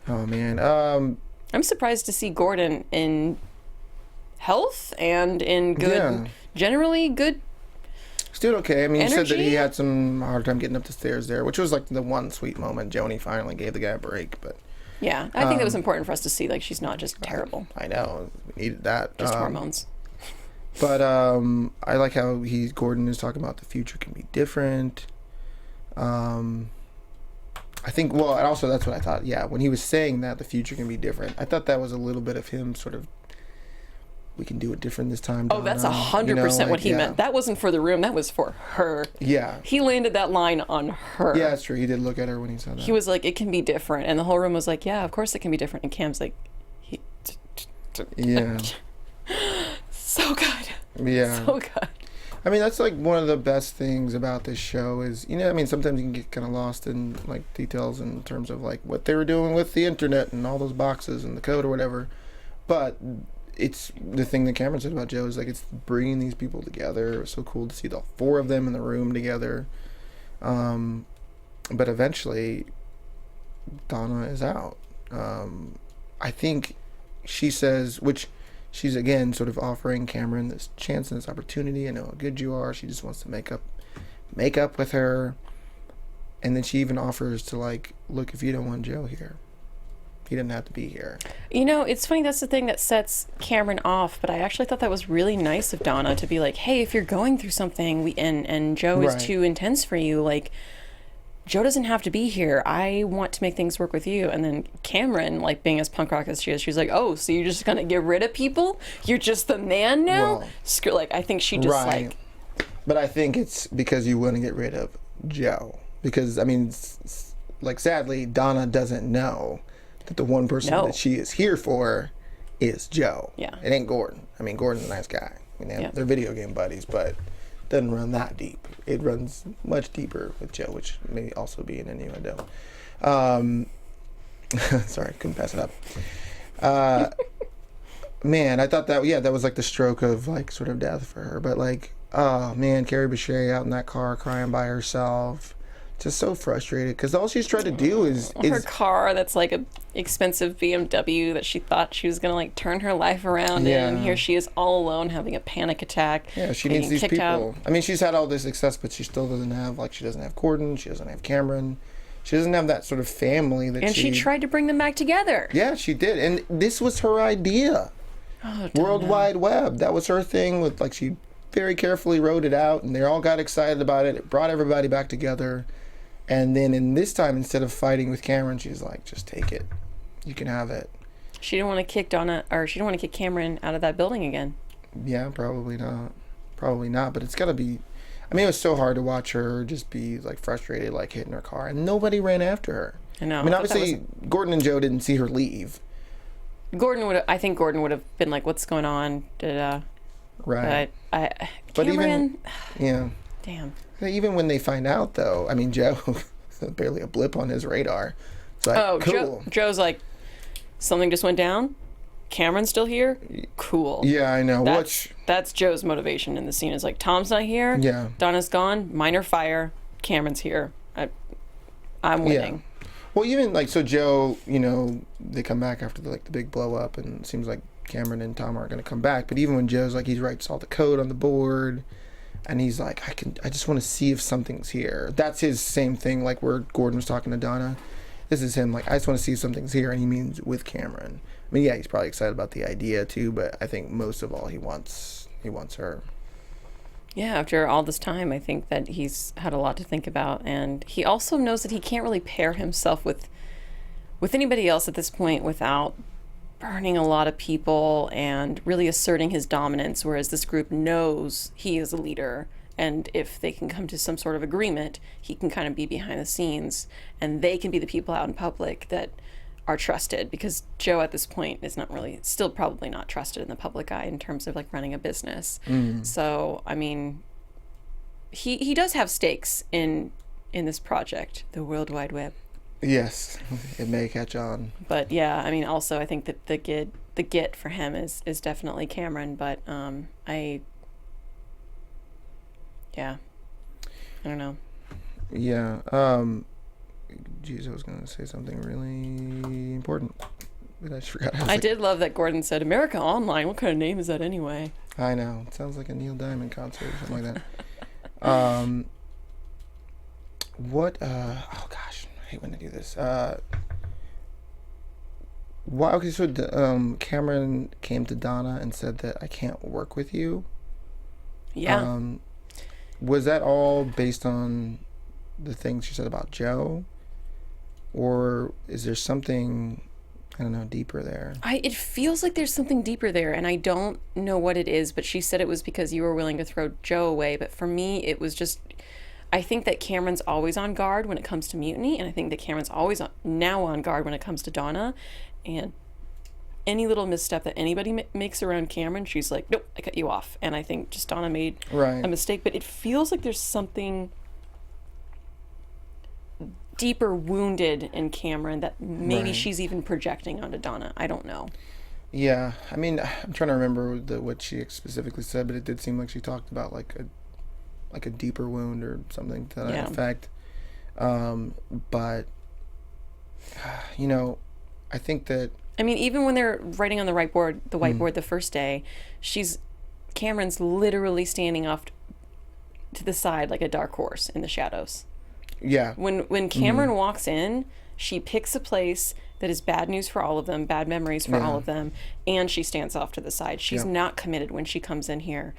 Oh man.
I'm surprised to see Gordon in health and in good, generally good.
He's doing okay. I mean,
energy?
He said that he had some hard time getting up the stairs there, which was the one sweet moment. Joanie finally gave the guy a break, but.
Yeah, I think that was important for us to see. She's not just terrible.
I know. We needed that.
Just hormones.
But I like how Gordon is talking about the future can be different. I think, well, and also that's what I thought. Yeah, when he was saying that the future can be different, I thought that was a little bit of him sort of, we can do it different this time.
Oh, that's 100% what he meant. That wasn't for the room. That was for her.
Yeah.
He landed that line on her.
Yeah, that's true. He did look at her when he said that.
He was like, it can be different. And the whole room was like, yeah, of course it can be different. And Cam's like,
yeah.
So good.
Yeah.
So good.
I mean, that's like one of the best things about this show is, you know, I mean, sometimes you can get kind of lost in like details in terms of like what they were doing with the internet and all those boxes and the code or whatever. But it's the thing that Cameron said about Joe is like it's bringing these people together. It was so cool to see the four of them in the room together. But eventually, Donna is out. I think she says, which she's again sort of offering Cameron this chance and this opportunity. I know how good you are. She just wants to make up with her. And then she even offers to like, look, if you don't want Joe here, he didn't have to be here.
You know, it's funny. That's the thing that sets Cameron off. But I actually thought that was really nice of Donna to be like, hey, if you're going through something and Joe is too intense for you, like, Joe doesn't have to be here. I want to make things work with you. And then Cameron, like being as punk rock as she is, she's like, oh, so you're just going to get rid of people? You're just the man now? Well, like, I think she just like...
But I think it's because you want to get rid of Joe. Because, I mean, like, sadly, Donna doesn't know that the one person that she is here for is Joe.
Yeah.
It ain't Gordon. I mean, Gordon's a nice guy. I mean, they're video game buddies, but... doesn't run that deep. It runs much deeper with Joe, which may also be an innuendo. Sorry, couldn't pass it up. Man, I thought that was like the stroke of like sort of death for her. But like, oh man, Carrie Bechet out in that car crying by herself, just so frustrated because all she's trying to do is
her car that's like a expensive BMW that she thought she was gonna like turn her life around in, and here she is all alone having a panic attack.
Yeah, she needs these people. Out. I mean, she's had all this success, but she still doesn't have she doesn't have Gordon, she doesn't have Cameron, she doesn't have that sort of family that.
And she tried to bring them back together.
Yeah, she did, and this was her idea.
Oh,
World Wide Web. That was her thing. With like she very carefully wrote it out, and they all got excited about it. It brought everybody back together. And then in this time, instead of fighting with Cameron, she's like, just take it. You can have it.
She didn't want to kick Donna, or she didn't want to kick Cameron out of that building again.
Yeah, probably not. Probably not. But it's got to be... I mean, it was so hard to watch her just be, like, frustrated, like, hitting her car. And nobody ran after her.
I know.
I mean, obviously, Gordon and Joe didn't see her leave.
I think Gordon would have been like, what's going on?
Right.
But Cameron...
Yeah.
Damn.
Even when they find out, though, I mean, Joe, barely a blip on his radar. It's like, cool.
Joe's like, something just went down? Cameron's still here? Cool.
Yeah, I know.
That's Joe's motivation in the scene. Is like, Tom's not here.
Yeah.
Donna's gone. Minor fire. Cameron's here. I'm winning.
Yeah. Well, even, like, so Joe, you know, they come back after, the big blow up, and it seems like Cameron and Tom aren't going to come back. But even when Joe's like, he writes all the code on the board... And he's like, I just want to see if something's here. That's his same thing, like where Gordon was talking to Donna. This is him, like, I just want to see if something's here, and he means with Cameron. I mean, yeah, he's probably excited about the idea too, but I think most of all, he wants her.
Yeah, after all this time, I think that he's had a lot to think about, and he also knows that he can't really pair himself with anybody else at this point without burning a lot of people and really asserting his dominance, whereas this group knows he is a leader, and if they can come to some sort of agreement, he can kind of be behind the scenes, and they can be the people out in public that are trusted, because Joe at this point is still probably not trusted in the public eye in terms of like running a business. So, I mean, he does have stakes in this project, the World Wide Web.
Yes, it may catch on.
But yeah, I mean, also I think that the get for him is definitely Cameron. But I don't know.
Yeah. Geez, I was gonna say something really important, but I just forgot.
I did love that Gordon said America Online. What kind of name is that anyway?
I know. It sounds like a Neil Diamond concert or something like that. What? Oh gosh. I hate when I do this. Okay, so Cameron came to Donna and said that I can't work with you.
Yeah.
Was that all based on the things she said about Joe? or is there something, I don't know, deeper there?
It feels like there's something deeper there, and I don't know what it is, but she said it was because you were willing to throw Joe away. But for me, it was just, I think that Cameron's always on guard when it comes to mutiny, and I think that Cameron's always now on guard when it comes to Donna. And any little misstep that anybody makes around Cameron, she's like, nope, I cut you off. And I think just Donna made a mistake, but it feels like there's something deeper wounded in Cameron that maybe she's even projecting onto Donna. I don't know.
Yeah, I mean, I'm trying to remember what she specifically said, but it did seem like she talked about like a deeper wound or something to that effect. But you know, I think that, I
mean, even when they're writing on the whiteboard the first day, Cameron's literally standing off to the side like a dark horse in the shadows.
Yeah.
When Cameron walks in, she picks a place that is bad news for all of them, bad memories for all of them, and she stands off to the side. She's not committed when she comes in here.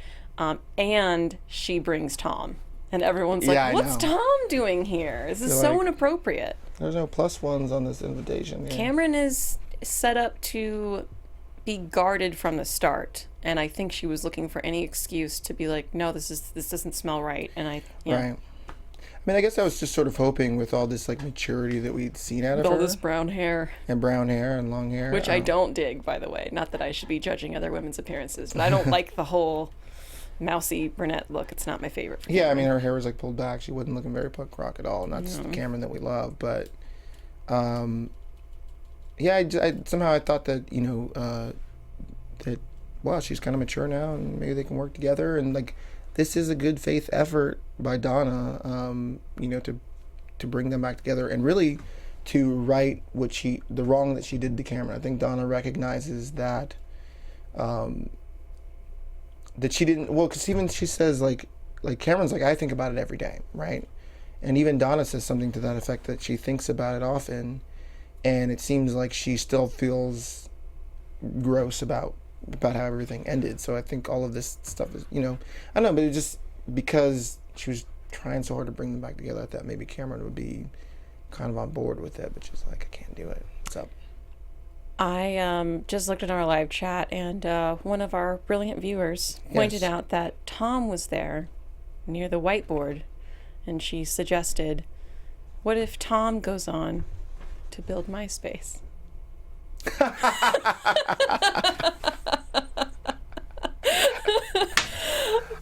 And she brings Tom. And everyone's like, what's Tom doing here? This is so inappropriate.
There's no plus ones on this invitation. Yeah.
Cameron is set up to be guarded from the start. And I think she was looking for any excuse to be like, no, this doesn't smell right. And Right.
I mean, I guess I was just sort of hoping with all this like maturity that we'd seen out of her.
All this brown hair.
And brown hair and long hair.
Which I don't dig, by the way. Not that I should be judging other women's appearances, but I don't like the whole mousy brunette look. It's not my favorite.
Yeah, I mean, her hair was like pulled back. She wasn't looking very punk rock at all. And that's the Cameron that we love. But, yeah, I somehow I thought that, you know, that, wow, she's kind of mature now and maybe they can work together. And like, this is a good faith effort by Donna, you know, to bring them back together and really to right the wrong that she did to Cameron. I think Donna recognizes that, that she didn't, well, because even she says like Cameron's like, I think about it every day, right? And even Donna says something to that effect, that she thinks about it often, and it seems like she still feels gross about how everything ended. So I think all of this stuff is, you know, I don't know, but it just, because she was trying so hard to bring them back together, I thought maybe Cameron would be kind of on board with it, but she's like, I can't do it. What's up?
I just looked at our live chat, and one of our brilliant viewers pointed out that Tom was there near the whiteboard, and she suggested, what if Tom goes on to build MySpace?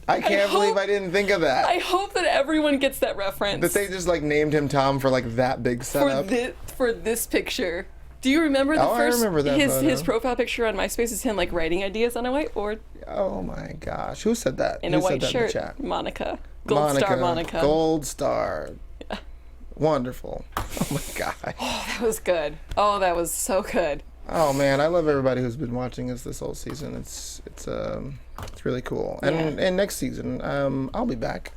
I can't believe I didn't think of that.
I hope that everyone gets that reference.
That they just like named him Tom for like that big setup.
For this picture. Do you remember
I remember that
his profile picture on MySpace is him like writing ideas on a whiteboard?
Oh my gosh. Who said that?
In a white shirt. In Monica. Star Monica.
Gold star. Yeah. Wonderful. Oh my gosh.
Oh, that was good. Oh, that was so good.
Oh man, I love everybody who's been watching us this whole season. It's really cool. And next season, I'll be back.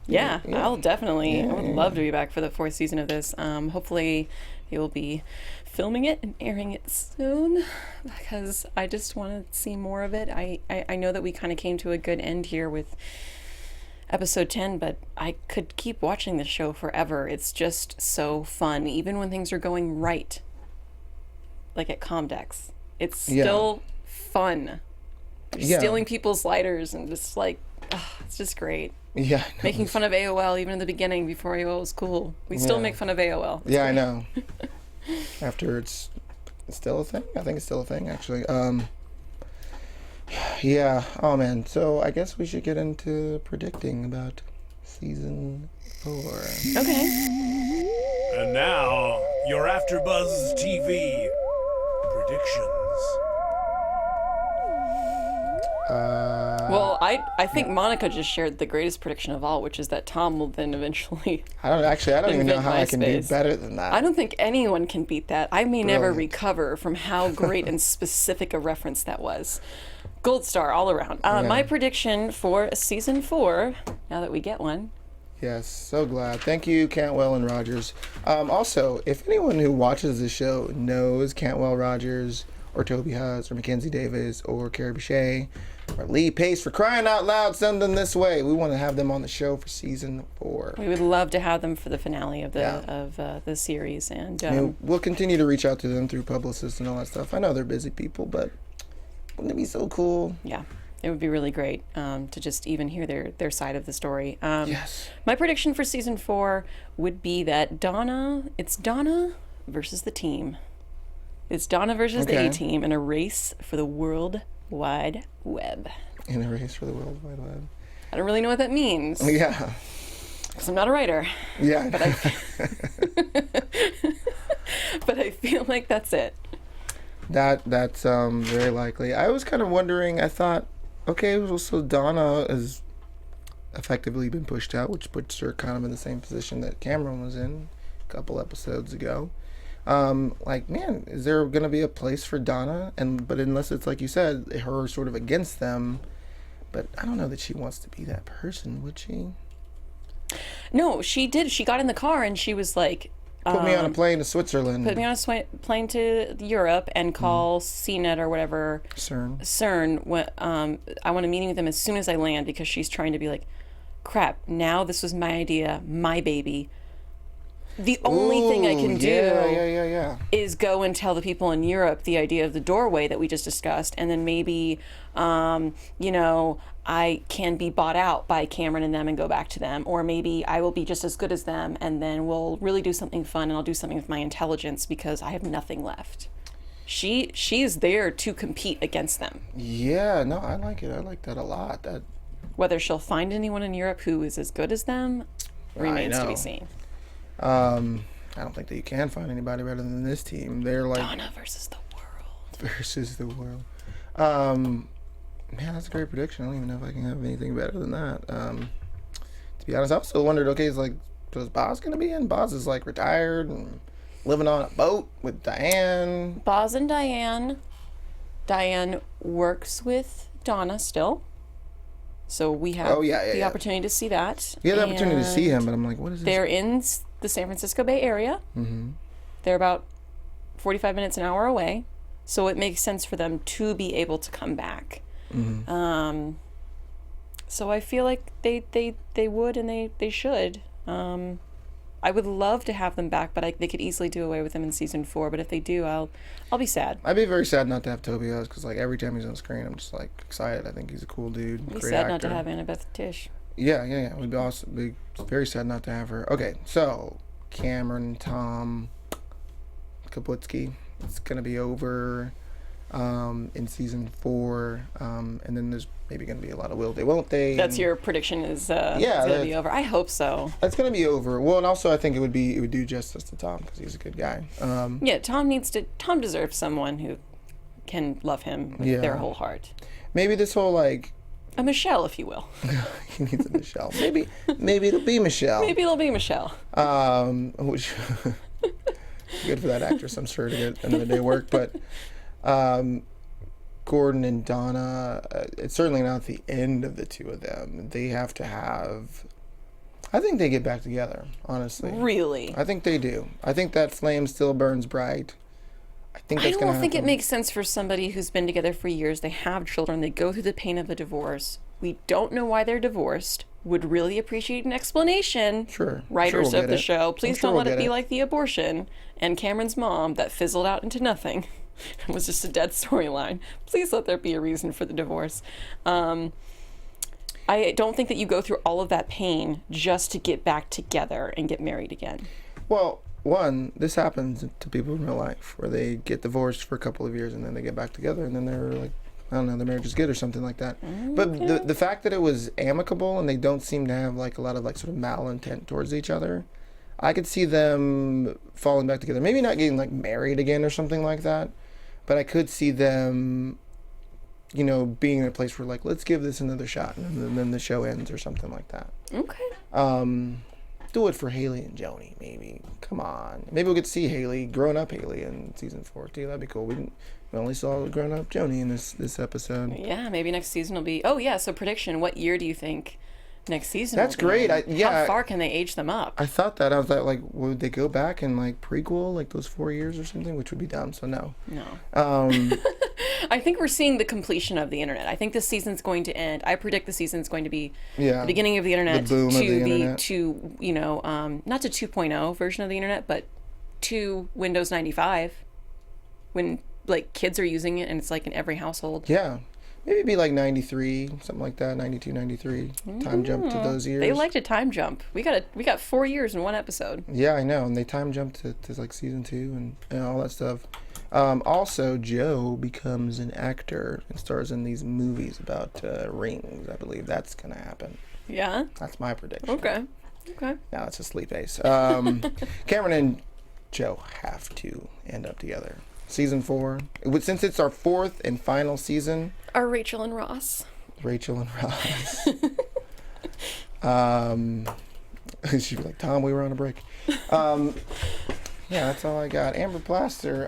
Yeah, I'll definitely. I would love to be back for the 4th season of this. Hopefully, they will be filming it and airing it soon, because I just want to see more of it. I know that we kind of came to a good end here with episode 10, but I could keep watching this show forever. It's just so fun, even when things are going right. Like at Comdex, it's still fun. You're stealing people's lighters and just like, it's just great.
Yeah.
Making fun of AOL even in the beginning before AOL was cool. We still make fun of AOL.
It's great. I know. After it's still a thing. I think it's still a thing actually. Yeah. Oh man. So I guess we should get into predicting about season 4.
Okay.
And now your AfterBuzz TV predictions.
Well, I think Monica just shared the greatest prediction of all, which is that Tom will then eventually.
I don't even know how I can do better than that.
I don't think anyone can beat that. I may never recover from how great and specific a reference that was. Gold star all around. My prediction for season 4, now that we get one.
Yes, so glad. Thank you, Cantwell and Rogers. Also, if anyone who watches the show knows Cantwell Rogers or Toby Huss or Mackenzie Davis or Carrie Bechet, or Lee Pace, for crying out loud, send them this way. We want to have them on the show for season 4.
We would love to have them for the finale of the
Yeah.
the series, and
I mean, we'll continue to reach out to them through publicists and all that stuff. I know they're busy people, but wouldn't it be so cool?
yeah, it would be really great to just even hear their side of the story.
Yes.
My prediction for season 4 would be that it's Donna versus the team. It's Donna versus the
Okay.
A-team in a race for the World Wide Web.
In a race for the World Wide Web.
I don't really know what that means,
Yeah.
because I'm not a writer,
Yeah.
but I feel like that's it.
That's very likely. I was kind of wondering, I thought, okay, well, so Donna has effectively been pushed out, which puts her kind of in the same position that Cameron was in a couple episodes ago. Like, man, is there going to be a place for Donna? But unless it's like you said, her sort of against them. But I don't know that she wants to be that person, would she?
No, she did. She got in the car and she was like,
Put me on a plane to Switzerland.
put me on a plane to Europe and call CNET or whatever, CERN. I want a meeting with them as soon as I land, because she's trying to be like, crap, now this was my idea, my baby. The only thing I can do
Yeah.
is go and tell the people in Europe the idea of the doorway that we just discussed, and then maybe, I can be bought out by Cameron and them and go back to them, or maybe I will be just as good as them, and then we'll really do something fun, and I'll do something with my intelligence because I have nothing left. She is there to compete against them.
Yeah, no, I like it. I like that a lot.
Whether she'll find anyone in Europe who is as good as them remains to be seen.
I don't think that you can find anybody better than this team. They're like
Donna versus the world.
Man, that's a great prediction. I don't even know if I can have anything better than that. To be honest, I also wondered, okay, it's like, is Boz going to be in? Boz is like retired and living on a boat with Diane.
Boz and Diane. Diane works with Donna still. So we have the opportunity to see that.
You had the opportunity to see him, but I'm like, what is this?
They're in the San Francisco Bay Area.
Mm-hmm.
They're about 45 minutes, an hour away. So it makes sense for them to be able to come back.
Mm-hmm.
So I feel like they would, and they should. I would love to have them back, but they could easily do away with them in season 4. But if they do, I'll be sad.
I'd be very sad not to have Toby Oz, because like every time he's on screen, I'm just like excited. I think he's a cool dude.
I'd be
great
sad
actor.
not to have Annabeth Tish.
Yeah. It would be awesome. Be very sad not to have her. Okay, so Cameron, Tom, Kaplitsky. It's gonna be over in season 4, and then there's maybe gonna be a lot of will they, won't they?
That's your prediction is it's
yeah,
gonna be over. I hope so.
It's gonna be over. Well, and also I think it would do justice to Tom, because he's a good guy.
Yeah, Tom deserves someone who can love him with their whole heart.
Maybe this whole like.
A Michelle, if you will.
He needs a Michelle. Maybe it'll be Michelle.
Maybe it'll be Michelle.
Which good for that actress, I'm sure, to get another day of work. But Gordon and Donna, it's certainly not the end of the two of them. They have to have. I think they get back together, honestly.
Really?
I think they do. I think that flame still burns bright. I think that's going to happen.
I don't think it makes sense for somebody who's been together for years. They have children. They go through the pain of a divorce. We don't know why they're divorced. Would really appreciate an explanation.
Sure.
Writers of the show, please don't let it be
it.
like the abortion and Cameron's mom that fizzled out into nothing. It was just a dead storyline. Please let there be a reason for the divorce. I don't think that you go through all of that pain just to get back together and get married again.
Well, this happens to people in real life, where they get divorced for a couple of years and then they get back together, and then they're like, I don't know, the marriage is good or something like that. Okay. But the fact that it was amicable and they don't seem to have like a lot of like sort of malintent towards each other, I could see them falling back together. Maybe not getting like married again or something like that, but I could see them, being in a place where like, let's give this another shot, and then the show ends or something like that.
Okay.
Do it for Haley and Joanie, maybe. Come on. Maybe we'll get to see Haley, grown-up Haley, in season 4 too. That'd be cool. We only saw grown-up Joanie in this episode.
Yeah, maybe next season will be... Oh, yeah, so prediction. What year do you think next season.
That's
will be.
great.
How far can they age them up?
I thought that. I was like, would they go back and like prequel like those 4 years or something, which would be dumb. So no.
No.
Um,
I think we're seeing the completion of the internet. I think this season's going to end. I predict the season's going to be the beginning of the internet,
the boom
to
of the internet.
to you know, not to 2.0 version of the internet, but to Windows 95, when like kids are using it and it's like in every household.
Yeah. Maybe it'd be like 93, something like that, 92, 93. Time jump to those years.
They like to time jump. We got 4 years in one episode.
Yeah, I know. And they time jumped to like season 2 and all that stuff. Also, Joe becomes an actor and stars in these movies about rings. I believe that's going to happen.
Yeah?
That's my prediction.
Okay.
Now it's a sleep ace. Cameron and Joe have to end up together. Season 4. Since it's our 4th and final season.
Are Rachel and Ross.
Rachel and Ross. She'd be like, Tom, we were on a break. Yeah, that's all I got. Amber Plaster,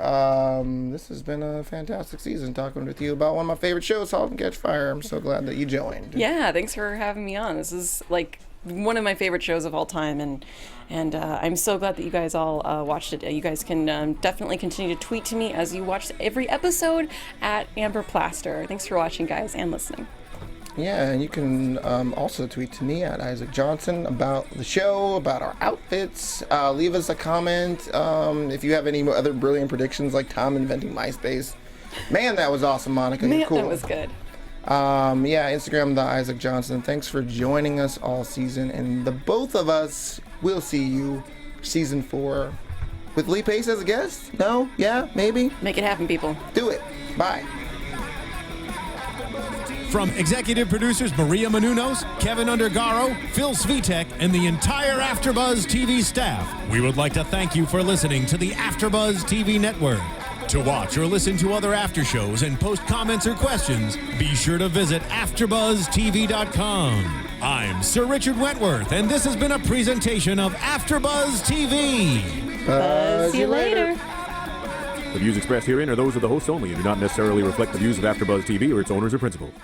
this has been a fantastic season talking with you about one of my favorite shows, Halt Catch Fire. I'm so glad that you joined.
Yeah, thanks for having me on. This is like one of my favorite shows of all time, and I'm so glad that you guys all watched it. You guys can definitely continue to tweet to me as you watch every episode at Amber Plaster. Thanks for watching, guys, and listening.
Yeah, and you can also tweet to me at Isaac Johnson about the show, about our outfits. Leave us a comment if you have any other brilliant predictions, like Tom inventing MySpace. Man, that was awesome, Monica.
Man,
You're cool.
that was good.
Yeah, Instagram, the Isaac Johnson. Thanks for joining us all season, and the both of us will see you season 4 with Lee Pace as a guest. No? Yeah? Maybe?
Make it happen, people.
Do it. Bye.
From executive producers Maria Menounos, Kevin Undergaro, Phil Svitek, and the entire AfterBuzz TV staff, we would like to thank you for listening to the AfterBuzz TV network. To watch or listen to other after shows and post comments or questions, be sure to visit AfterBuzzTV.com. I'm Sir Richard Wentworth, and this has been a presentation of AfterBuzz TV.
See you later.
The views expressed herein are those of the hosts only and do not necessarily reflect the views of AfterBuzz TV or its owners or principals.